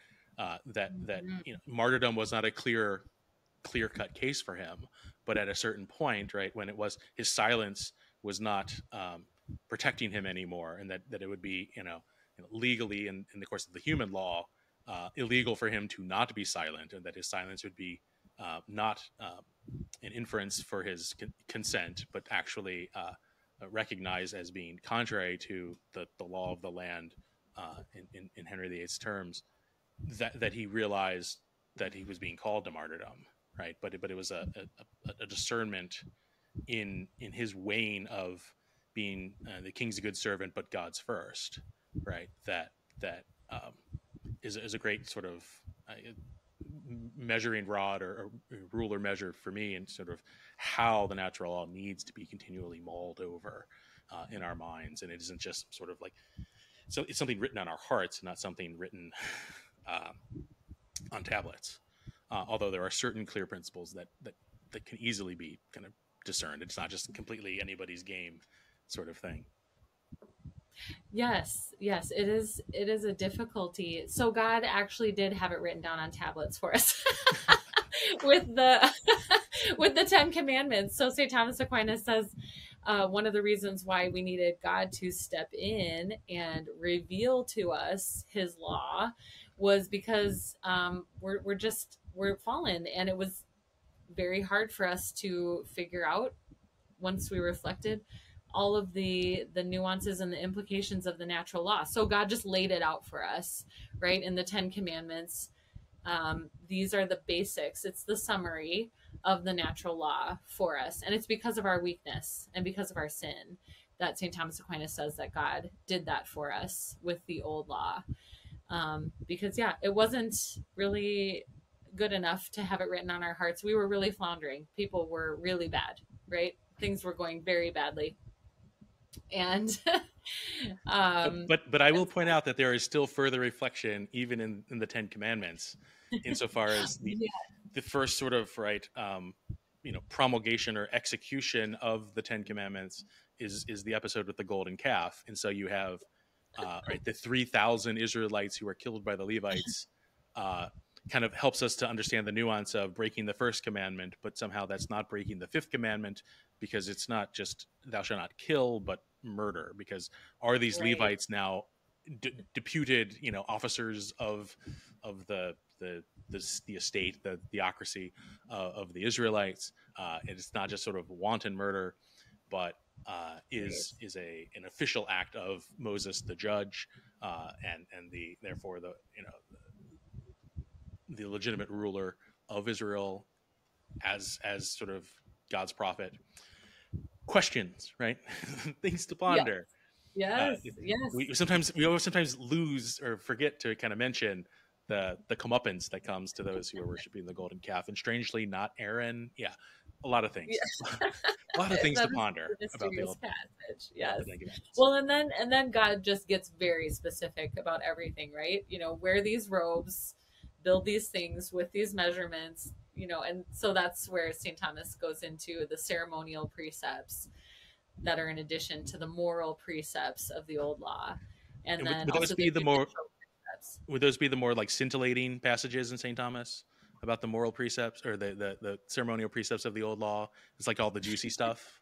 That martyrdom was not a clear-cut case for him, but at a certain point, right, when it was his silence was not protecting him anymore, and that it would be legally in the course of the human law illegal for him to not be silent, and that his silence would be not an inference for his consent, but actually recognized as being contrary to the law of the land in Henry VIII's terms, that he realized that he was being called to martyrdom, right? But it was a discernment in his weighing of being the king's a good servant, but God's first, right? That is a great sort of measuring rod or ruler measure for me, and sort of how the natural law needs to be continually mulled over in our minds. And it isn't just sort of like, so it's something written on our hearts, not something written on tablets. Although there are certain clear principles that can easily be kind of discerned. It's not just completely anybody's game sort of thing. Yes, it is a difficulty. So God actually did have it written down on tablets for us with the 10 Commandments. So St. Thomas Aquinas says one of the reasons why we needed God to step in and reveal to us his law was because we're fallen, and it was very hard for us to figure out once we reflected all of the nuances and the implications of the natural law. So God just laid it out for us, right? In the 10 Commandments, these are the basics. It's the summary of the natural law for us. And it's because of our weakness and because of our sin that St. Thomas Aquinas says that God did that for us with the old law. Because it wasn't really good enough to have it written on our hearts. We were really floundering. People were really bad, right? Things were going very badly. And but I will point out that there is still further reflection even in the 10 Commandments, insofar as the first sort of promulgation or execution of the 10 Commandments is the episode with the golden calf. And so you have the 3,000 Israelites who are killed by the Levites. Kind of helps us to understand the nuance of breaking the first commandment, but somehow that's not breaking the fifth commandment, because it's not just thou shalt not kill, but murder. Because are these Levites now deputed, officers of the estate, the theocracy of the Israelites? It's not just sort of wanton murder, but is an official act of Moses the judge, and therefore the legitimate ruler of Israel as sort of God's prophet. Questions, right? Things to ponder. Yes. We sometimes lose or forget to kind of mention the comeuppance that comes to those who are worshiping the golden calf, and strangely not Aaron. Yeah, a lot of things. Yeah. A lot of things to That is ponder the about the mysterious old passage. Yes. the Well, and then God just gets very specific about everything, right? Wear these robes, build these things with these measurements, and so that's where St. Thomas goes into the ceremonial precepts that are in addition to the moral precepts of the old law. And then would also would those be the more like scintillating passages in St. Thomas about the moral precepts or the ceremonial precepts of the old law? It's like all the juicy stuff.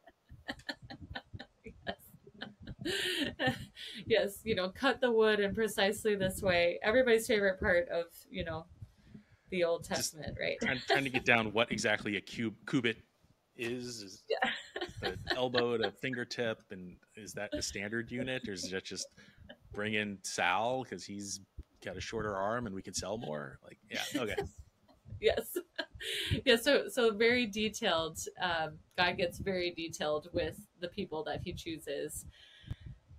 Yes, cut the wood in precisely this way. Everybody's favorite part of, the Old Testament, right? Trying to get down what exactly a cubit is the elbow to fingertip, and is that the standard unit, or is that just bring in Sal because he's got a shorter arm and we can sell more? Like, yeah, okay. Yes. Yeah, so very detailed. God gets very detailed with the people that he chooses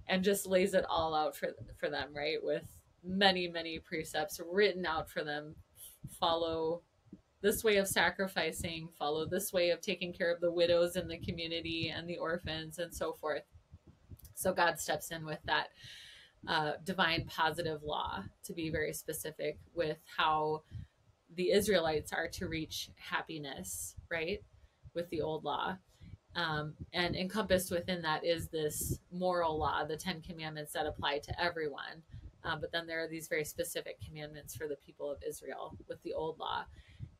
and just lays it all out for them, right? With many, many precepts written out for them. Follow this way of sacrificing, follow this way of taking care of the widows in the community and the orphans and so forth. So God steps in with that divine positive law to be very specific with how the Israelites are to reach happiness, right? With the old law. And encompassed within that is this moral law, the 10 commandments that apply to everyone. But then there are these very specific commandments for the people of Israel with the old law.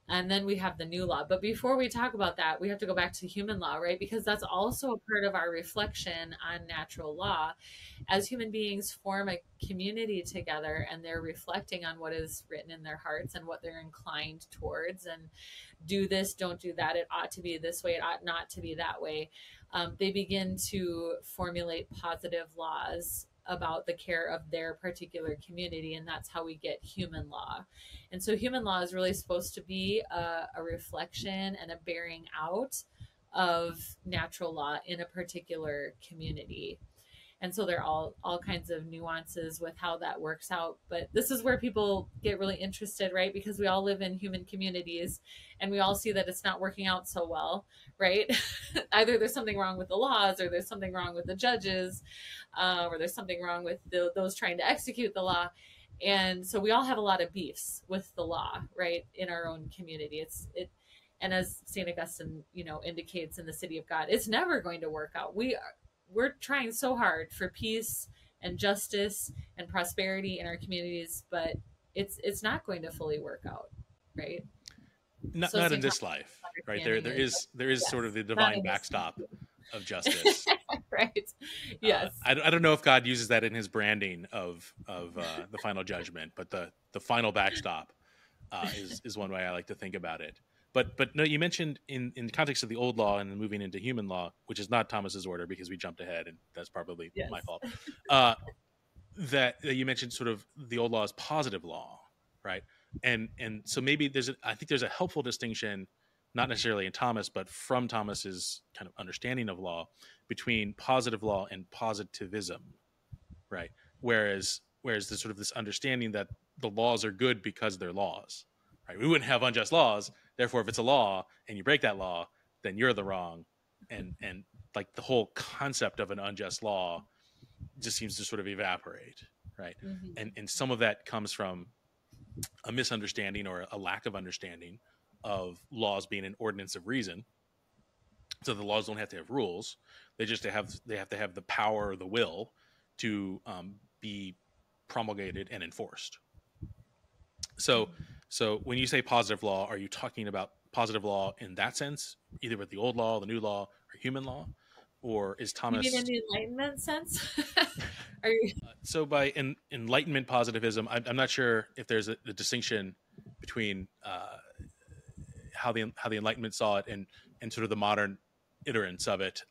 And then we have the new law. But before we talk about that, we have to go back to human law, right? Because that's also a part of our reflection on natural law. As human beings form a community together and they're reflecting on what is written in their hearts and what they're inclined towards, and do this, don't do that, it ought to be this way, it ought not to be that way. They begin to formulate positive laws about the care of their particular community, and that's how we get human law. And so human law is really supposed to be a reflection and a bearing out of natural law in a particular community. And so there are all kinds of nuances with how that works out. But this is where people get really interested, right? Because we all live in human communities and we all see that it's not working out so well, right? Either there's something wrong with the laws, or there's something wrong with the judges, or there's something wrong with those trying to execute the law. And so we all have a lot of beefs with the law, right? In our own community. And as St. Augustine, indicates in the City of God, it's never going to work out. We're trying so hard for peace and justice and prosperity in our communities, but it's not going to fully work out, right? Not in this life, right? There is yes, sort of the divine backstop of justice, right? Yes. I don't know if God uses that in his branding of the final judgment, but the final backstop is one way I like to think about it. But no, you mentioned in the context of the old law and then moving into human law, which is not Thomas's order because we jumped ahead, and that's probably my fault. That you mentioned sort of the old law is positive law, right? And so maybe I think there's a helpful distinction, not necessarily in Thomas, but from Thomas's kind of understanding of law, between positive law and positivism, right? Whereas there's sort of this understanding that the laws are good because they're laws, right? We wouldn't have unjust laws. Therefore, if it's a law and you break that law, then you're the wrong. And like the whole concept of an unjust law just seems to sort of evaporate, right? Mm-hmm. And some of that comes from a misunderstanding or a lack of understanding of laws being an ordinance of reason. So the laws don't have to have rules. They have to have the power or the will to be promulgated and enforced. So when you say positive law, are you talking about positive law in that sense, either with the old law, the new law, or human law? Or is Thomas... You mean in the Enlightenment sense? So by Enlightenment positivism, I'm not sure if there's a distinction between how the Enlightenment saw it and sort of the modern iterants of it.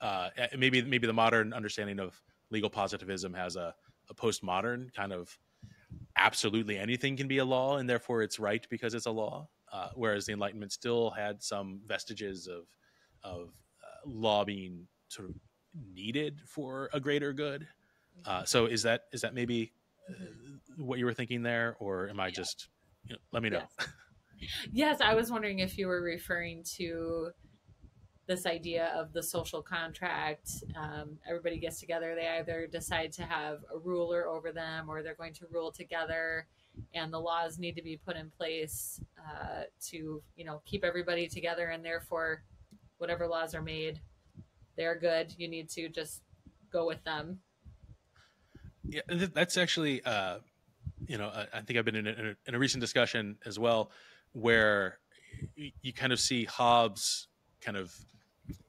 Maybe the modern understanding of legal positivism has a postmodern kind of absolutely anything can be a law, and therefore it's right because it's a law. Whereas the Enlightenment still had some vestiges of law being sort of needed for a greater good. So is that maybe what you were thinking there, or am I just, let me know. Yes. Yes, I was wondering if you were referring to this idea of the social contract. Everybody gets together, they either decide to have a ruler over them or they're going to rule together, and the laws need to be put in place to keep everybody together, and therefore whatever laws are made, they're good. You need to just go with them. Yeah, that's actually I think I've been in a recent discussion as well, where you kind of see Hobbes kind of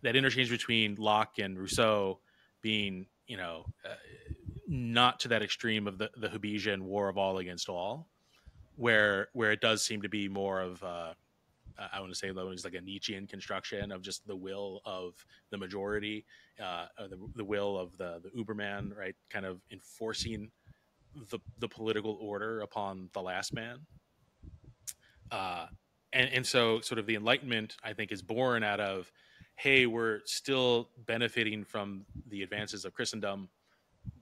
that interchange between Locke and Rousseau being, not to that extreme of the Hobbesian war of all against all, where it does seem to be more of I want to say it's like a Nietzschean construction of just the will of the majority, the will of the Uberman, right? Kind of enforcing the political order upon the last man. And so sort of the Enlightenment, I think, is born out of, hey, we're still benefiting from the advances of Christendom.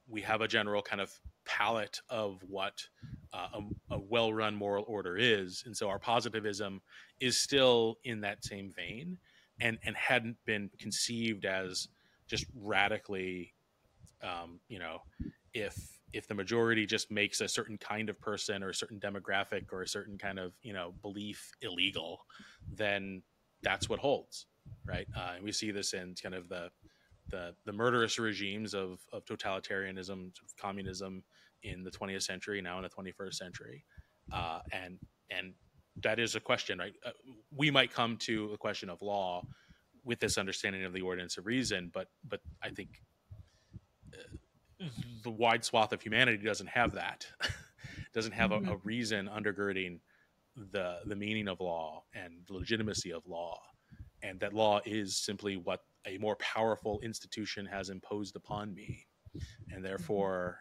We have a general kind of palette of what a well-run moral order is. And so our positivism is still in that same vein, and hadn't been conceived as just radically, if the majority just makes a certain kind of person or a certain demographic or a certain kind of belief illegal, then that's what holds, right? And we see this in kind of the murderous regimes of totalitarianism, sort of communism in the 20th century, now in the 21st century, and that is a question, right? We might come to a question of law with this understanding of the ordinance of reason, but I think the wide swath of humanity doesn't have that. Doesn't have a reason undergirding the meaning of law and the legitimacy of law, and that law is simply what a more powerful institution has imposed upon me, and therefore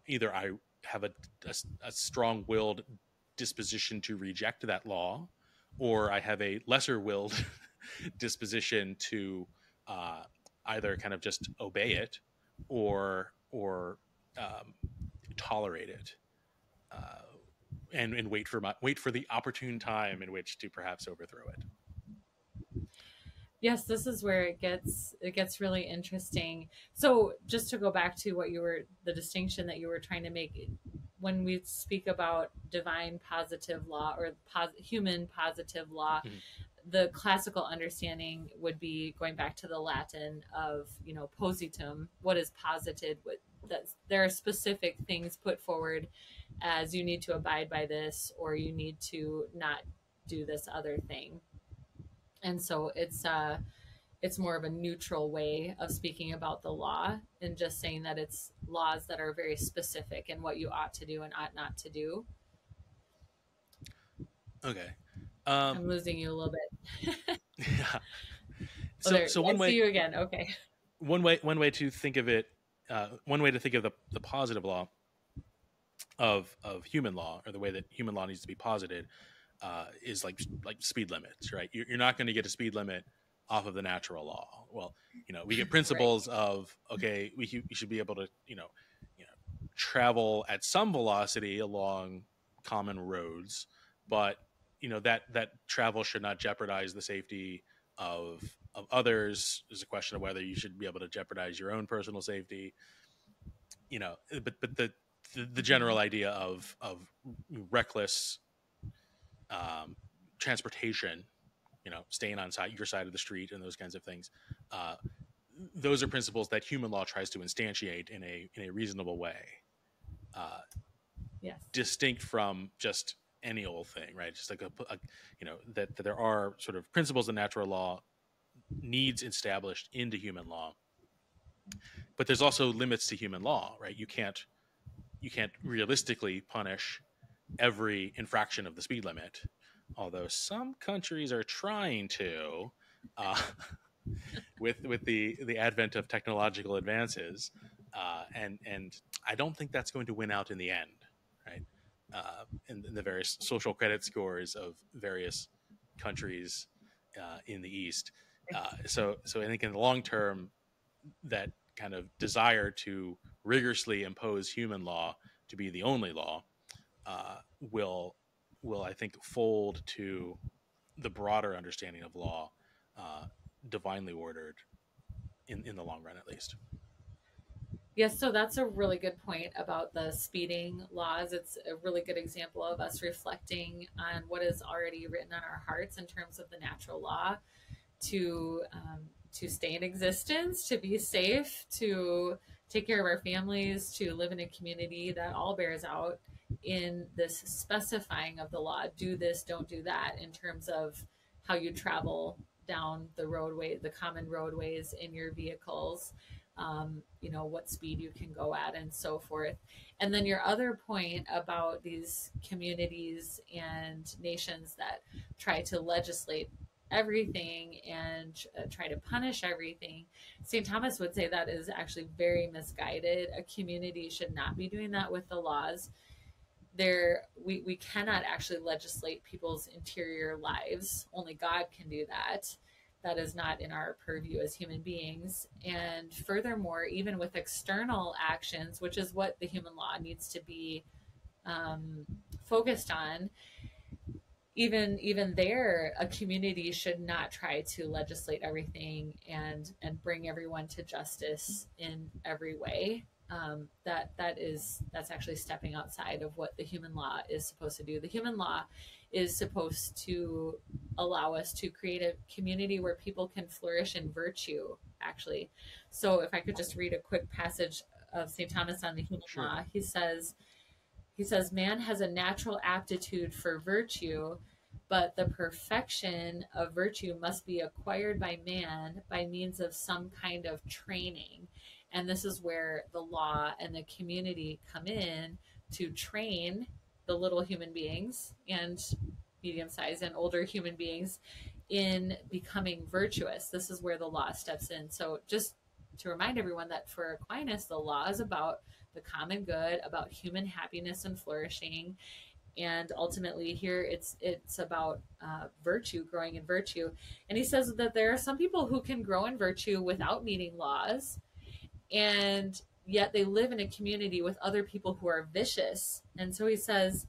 either I have a strong-willed disposition to reject that law, or I have a lesser-willed disposition to either kind of just obey it or tolerate it, and wait for the opportune time in which to perhaps overthrow it. Yes, this is where it gets really interesting. So just to go back to the distinction that you were trying to make, when we speak about divine positive law or human positive law, the classical understanding would be going back to the Latin of, positum, what is posited, that there are specific things put forward as you need to abide by this, or you need to not do this other thing. And so it's more of a neutral way of speaking about the law, and just saying that it's laws that are very specific in what you ought to do and ought not to do. Okay. I'm losing you a little bit. Yeah. So one way. I see you again. Okay. One way to think of it, one way to think of the positive law of human law, or the way that human law needs to be posited, is like speed limits, right? You're not going to get a speed limit off of the natural law. Well, we get principles right. Of, okay, we should be able to, travel at some velocity along common roads, but that travel should not jeopardize the safety of others. There's a question of whether you should be able to jeopardize your own personal safety, but the general idea of reckless transportation, staying on your side of the street and those kinds of things, those are principles that human law tries to instantiate in a reasonable way, yes, distinct from just any old thing, right? Just like that there are sort of principles of natural law needs established into human law, but there's also limits to human law, right? You can't realistically punish every infraction of the speed limit, although some countries are trying to. with the advent of technological advances, and I don't think that's going to win out in the end, right? In the various social credit scores of various countries in the East. So I think in the long term, that kind of desire to rigorously impose human law to be the only law uh, will I think fold to the broader understanding of law, uh, divinely ordered in the long run, at least. Yes, so that's a really good point about the speeding laws. It's a really good example of us reflecting on what is already written on our hearts in terms of the natural law to stay in existence, to be safe, to take care of our families, to live in a community that all bears out in this specifying of the law. Do this, don't do that, in terms of how you travel down the roadway, the common roadways in your vehicles, what speed you can go at and so forth. And then your other point about these communities and nations that try to legislate everything and try to punish everything. St. Thomas would say that is actually very misguided. A community should not be doing that with the laws. We cannot actually legislate people's interior lives. Only God can do that. That is not in our purview as human beings. And furthermore, even with external actions, which is what the human law needs to be focused on, even there, a community should not try to legislate everything and bring everyone to justice in every way. That's actually stepping outside of what the human law is supposed to do. The human law is supposed to allow us to create a community where people can flourish in virtue, actually. So if I could just read a quick passage of St. Thomas on the human Sure. law, he says, man has a natural aptitude for virtue, but the perfection of virtue must be acquired by man by means of some kind of training. And this is where the law and the community come in to train the little human beings and medium-sized and older human beings in becoming virtuous. This is where the law steps in. So just to remind everyone that for Aquinas, the law is about the common good, about human happiness and flourishing. And ultimately here it's about virtue, growing in virtue. And he says that there are some people who can grow in virtue without needing laws, and yet they live in a community with other people who are vicious. And so he says,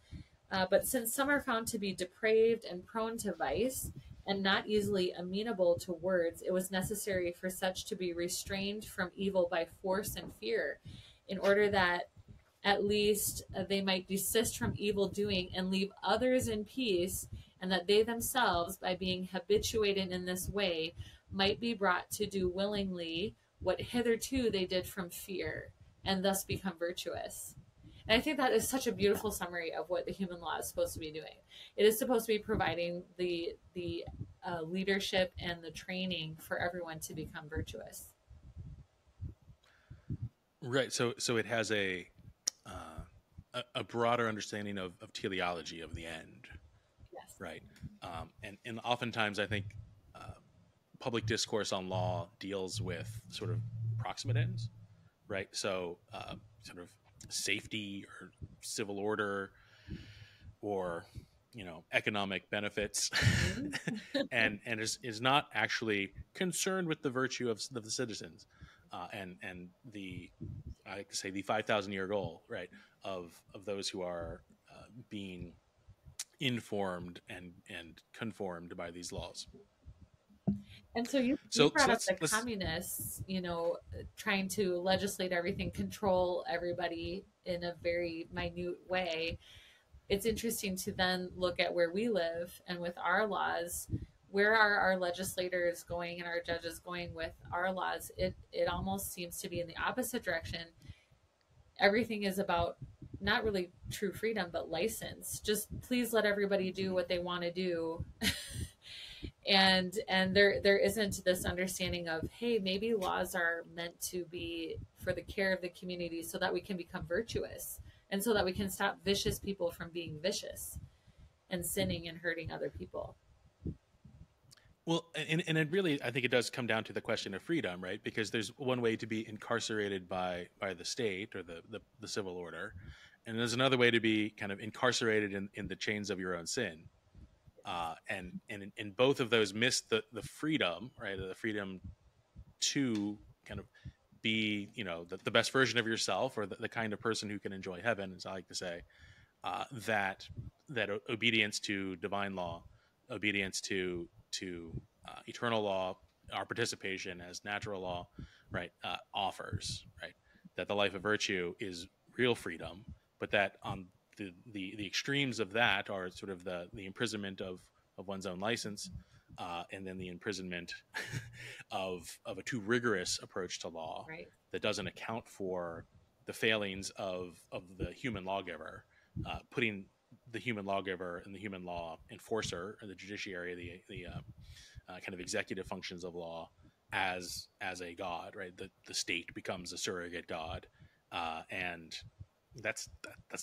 but since some are found to be depraved and prone to vice and not easily amenable to words, it was necessary for such to be restrained from evil by force and fear, in order that at least they might desist from evil doing and leave others in peace, and that they themselves, by being habituated in this way, might be brought to do willingly what hitherto they did from fear, and thus become virtuous. And I think that is such a beautiful summary of what the human law is supposed to be doing. It is supposed to be providing the leadership and the training for everyone to become virtuous. Right. So it has a broader understanding of teleology, of the end. Yes. Right. And oftentimes I think public discourse on law deals with sort of proximate ends, right? So sort of safety or civil order or economic benefits, and is not actually concerned with the virtue of the citizens, and the, I like to say, the 5,000-year goal, right, of those who are being informed and conformed by these laws. And so you brought up the communists, trying to legislate everything, control everybody in a very minute way. It's interesting to then look at where we live and with our laws. Where are our legislators going and our judges going with our laws? It almost seems to be in the opposite direction. Everything is about not really true freedom, but license. Just please let everybody do what they want to do. And there isn't this understanding of, hey, maybe laws are meant to be for the care of the community so that we can become virtuous, and so that we can stop vicious people from being vicious and sinning and hurting other people. Well, and it really, I think it does come down to the question of freedom, right? Because there's one way to be incarcerated by the state or the civil order, and there's another way to be kind of incarcerated in the chains of your own sin. And in both of those miss the freedom, right? The freedom to kind of be, the best version of yourself, or the kind of person who can enjoy heaven, as I like to say. That obedience to divine law, obedience to eternal law, our participation as natural law, right, offers, right, that the life of virtue is real freedom, but that on the extremes of that are sort of the imprisonment of one's own license, and then the imprisonment of a too rigorous approach to law Right. that doesn't account for the failings of the human lawgiver, putting the human lawgiver and the human law enforcer and the judiciary, the kind of executive functions of law, as a god, right? The state becomes a surrogate god, and that's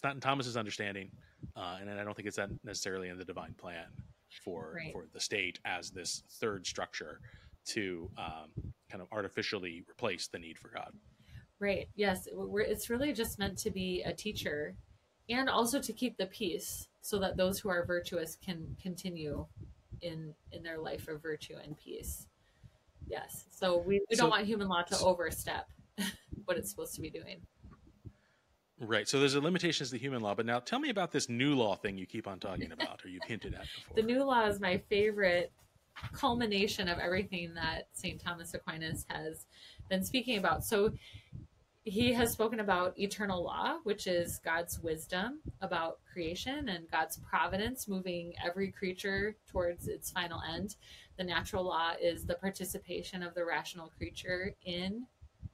not in Thomas's understanding, and I don't think it's that necessarily in the divine plan for Right. the state as this third structure to kind of artificially replace the need for God. Right. Yes. It's really just meant to be a teacher, and also to keep the peace, so that those who are virtuous can continue in their life of virtue and peace. Yes. So we don't want human law to overstep what it's supposed to be doing. Right. So there's a limitations to human law, but now tell me about this new law thing you keep on talking about, or you've hinted at before. The new law is my favorite culmination of everything that St. Thomas Aquinas has been speaking about. So he has spoken about eternal law, which is God's wisdom about creation and God's providence moving every creature towards its final end. The natural law is the participation of the rational creature in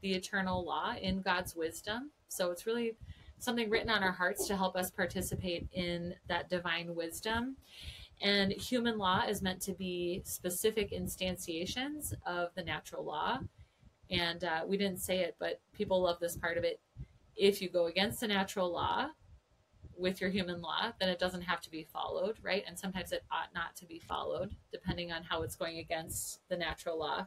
the eternal law, in God's wisdom. So it's really something written on our hearts to help us participate in that divine wisdom. And human law is meant to be specific instantiations of the natural law. And we didn't say it, but people love this part of it. If you go against the natural law with your human law, then it doesn't have to be followed, right? And sometimes it ought not to be followed, depending on how it's going against the natural law.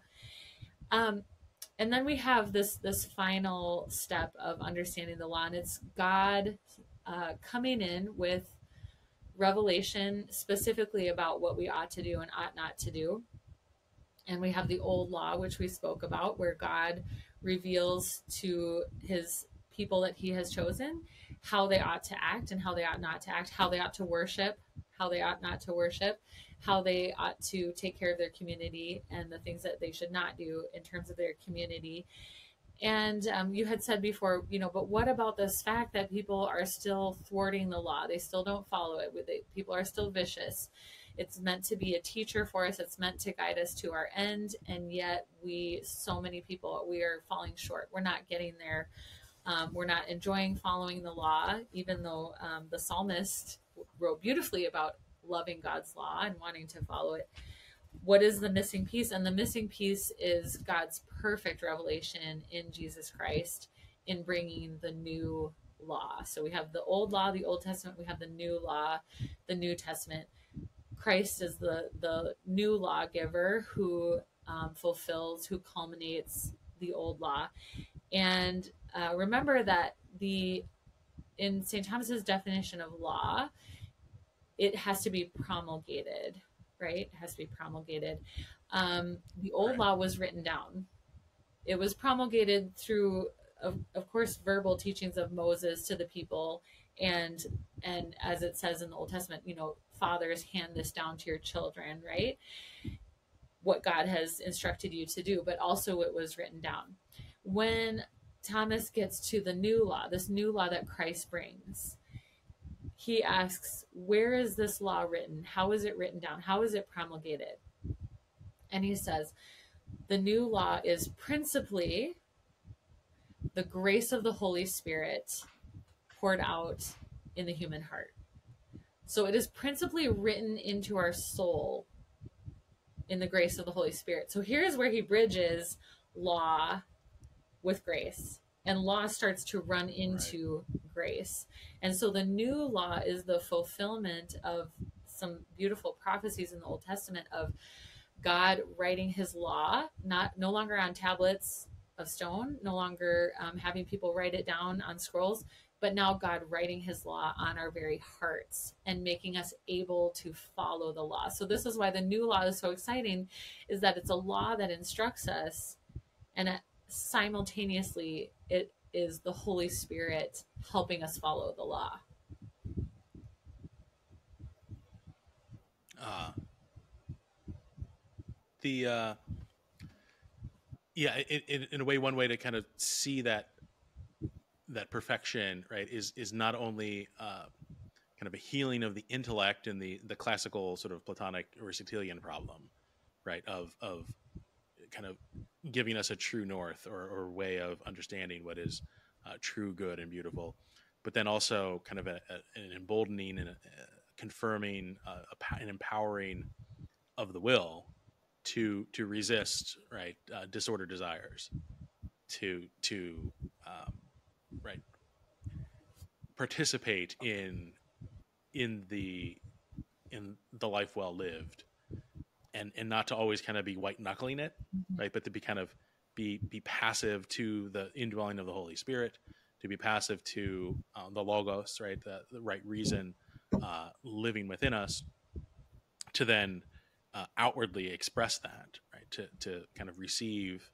And then we have this final step of understanding the law, and it's God coming in with revelation specifically about what we ought to do and ought not to do. And we have the old law, which we spoke about, where God reveals to his people that he has chosen how they ought to act and how they ought not to act, how they ought to worship, how they ought not to worship, how they ought to take care of their community, and the things that they should not do in terms of their community. And you had said before, but what about this fact that people are still thwarting the law? They still don't follow it. People are still vicious. It's meant to be a teacher for us. It's meant to guide us to our end. And yet so many people, we are falling short. We're not getting there. We're not enjoying following the law, even though the psalmist wrote beautifully about loving God's law and wanting to follow it. What is the missing piece? And the missing piece is God's perfect revelation in Jesus Christ in bringing the new law. So we have the old law, the Old Testament. We have the new law, the New Testament. Christ is the new lawgiver who fulfills, who culminates the old law. And remember that in St. Thomas's definition of law, it has to be promulgated, right? It has to be promulgated. The old law was written down. It was promulgated through, of course, verbal teachings of Moses to the people. And as it says in the Old Testament, fathers, hand this down to your children, right? What God has instructed you to do, but also it was written down. When Thomas gets to the new law, this new law that Christ brings, he asks, where is this law written? How is it written down? How is it promulgated? And he says, the new law is principally the grace of the Holy Spirit poured out in the human heart. So it is principally written into our soul in the grace of the Holy Spirit. So here's where he bridges law with grace, and law starts to run into grace. And so the new law is the fulfillment of some beautiful prophecies in the Old Testament of God writing his law, no longer on tablets of stone, no longer having people write it down on scrolls, but now God writing his law on our very hearts and making us able to follow the law. So this is why the new law is so exciting, is that it's a law that instructs us, and simultaneously it is the Holy Spirit helping us follow the law. In a way, one way to kind of see that perfection, right, is not only kind of a healing of the intellect in the classical sort of Platonic Aristotelian problem, right, of kind of giving us a true north or way of understanding what is true, good, and beautiful, but then also kind of an emboldening and confirming, an empowering of the will to resist, right, disordered desires, to right, participate in the life well lived, and not to always kind of be white knuckling it, right, but to be kind of be passive to the indwelling of the Holy Spirit, to be passive to the logos, right, the right reason living within us, to then outwardly express that, right, to kind of receive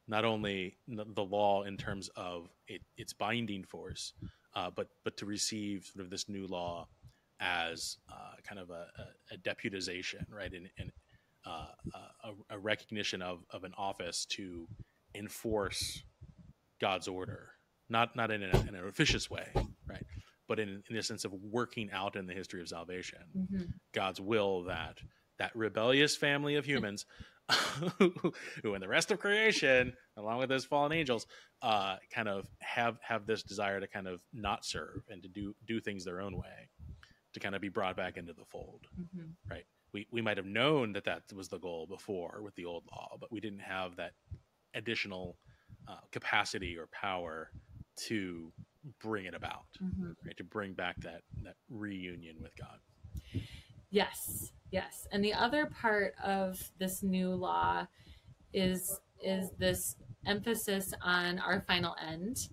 not only the law in terms of its binding force, but to receive sort of this new law as kind of a deputization, right, and a recognition of an office to enforce God's order, not in an officious way, right, but in a sense of working out in the history of salvation, God's will that rebellious family of humans, who in the rest of creation, along with those fallen angels, kind of have this desire to kind of not serve and to do things their own way, to kind of be brought back into the fold, right? We might have known that was the goal before with the old law, but we didn't have that additional capacity or power to bring it about, right? To bring back that reunion with God. Yes. And the other part of this new law is this emphasis on our final end.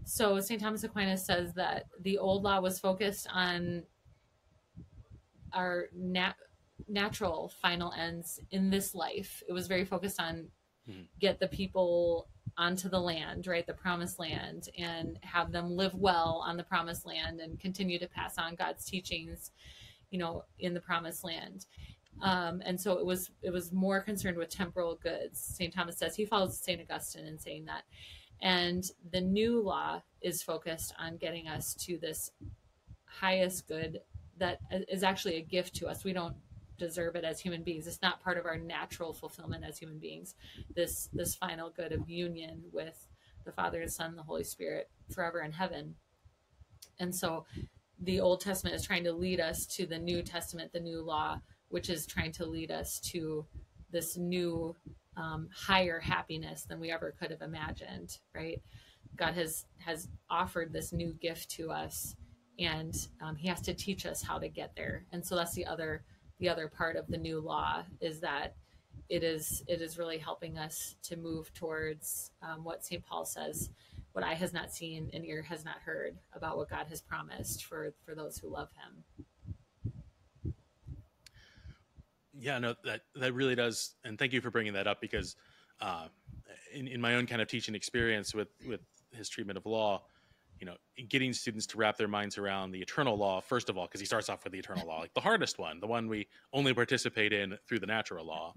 So St. Thomas Aquinas says that the old law was focused on our natural final ends in this life. It was very focused on get the people onto the land, right, the promised land, and have them live well on the promised land and continue to pass on God's teachings, in the promised land. And so it was more concerned with temporal goods. St. Thomas says, he follows St. Augustine in saying that. And the new law is focused on getting us to this highest good that is actually a gift to us. We don't deserve it as human beings. It's not part of our natural fulfillment as human beings. This final good of union with the Father, the Son, and the Holy Spirit forever in heaven. And so the Old Testament is trying to lead us to the New Testament, the new law, which is trying to lead us to this new higher happiness than we ever could have imagined, right? God has offered this new gift to us, and he has to teach us how to get there. And so that's the other part of the new law, is that it is really helping us to move towards what St. Paul says, what eye has not seen and ear has not heard, about what God has promised for those who love him. Yeah, no, that really does. And thank you for bringing that up, because in my own kind of teaching experience with his treatment of law, getting students to wrap their minds around the eternal law, first of all, because he starts off with the eternal law, like the hardest one, the one we only participate in through the natural law,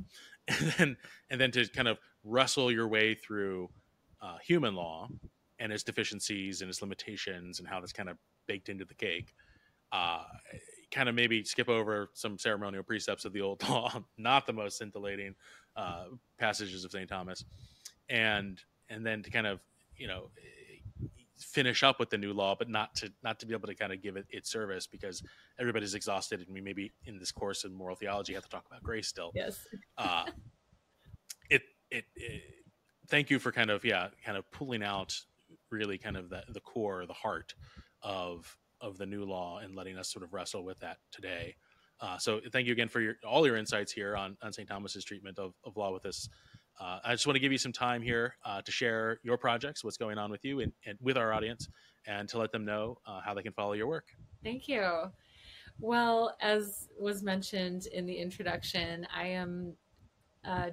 and then to kind of wrestle your way through human law and its deficiencies and its limitations and how that's kind of baked into the cake. Kind of maybe skip over some ceremonial precepts of the old law, not the most scintillating passages of St. Thomas, and then to kind of finish up with the new law, but not to be able to kind of give it its service, because everybody's exhausted, and we maybe in this course in moral theology have to talk about grace still. Yes. Thank you for kind of pulling out really kind of the core, the heart of the new law, and letting us sort of wrestle with that today. So thank you again for all your insights here on St. Thomas's treatment of law with us. I just want to give you some time here to share your projects, what's going on with you and with our audience, and to let them know how they can follow your work. Thank you. Well, as was mentioned in the introduction, I am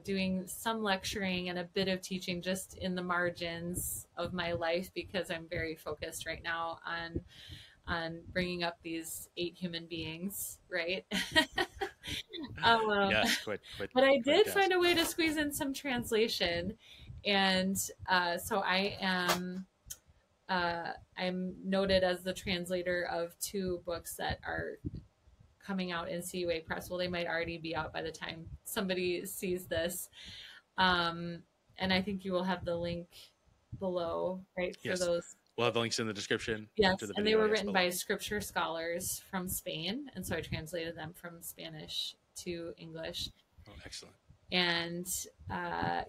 doing some lecturing and a bit of teaching just in the margins of my life, because I'm very focused right now on bringing up these 8 human beings, right? Yes, but I did find a way to squeeze in some translation, and so I am I'm noted as the translator of 2 books that are coming out in CUA Press. Well, they might already be out by the time somebody sees this. And I think you will have the link below, right? For those. We'll have the links in the description. Yes, the video, and they were written by scripture scholars from Spain, and so I translated them from Spanish to English. Oh, excellent. And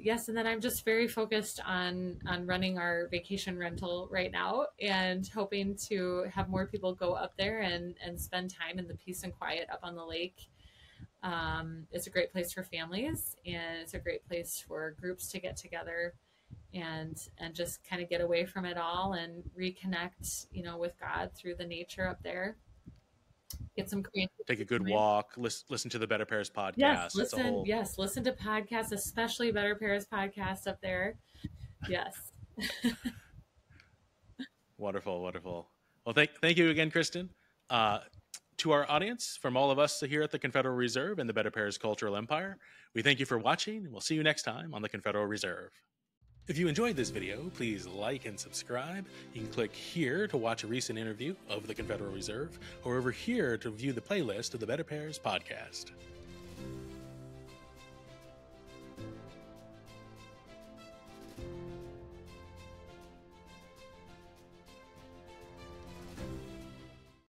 yes, and then I'm just very focused on running our vacation rental right now, and hoping to have more people go up there and spend time in the peace and quiet up on the lake. It's a great place for families, and it's a great place for groups to get together and just kind of get away from it all and reconnect, with God through the nature up there. Get some creativity. Take a good walk. Listen to the BetterPears podcast. Yes, listen to podcasts, especially BetterPears podcast up there. Yes. Wonderful. Well, thank you again, Kristin. To our audience, from all of us here at the Confederal Reserve and the BetterPears Cultural Empire, we thank you for watching, and we'll see you next time on the Confederal Reserve. If you enjoyed this video, please like and subscribe. You can click here to watch a recent interview of the Confederal Reserve, or over here to view the playlist of the BetterPears podcast.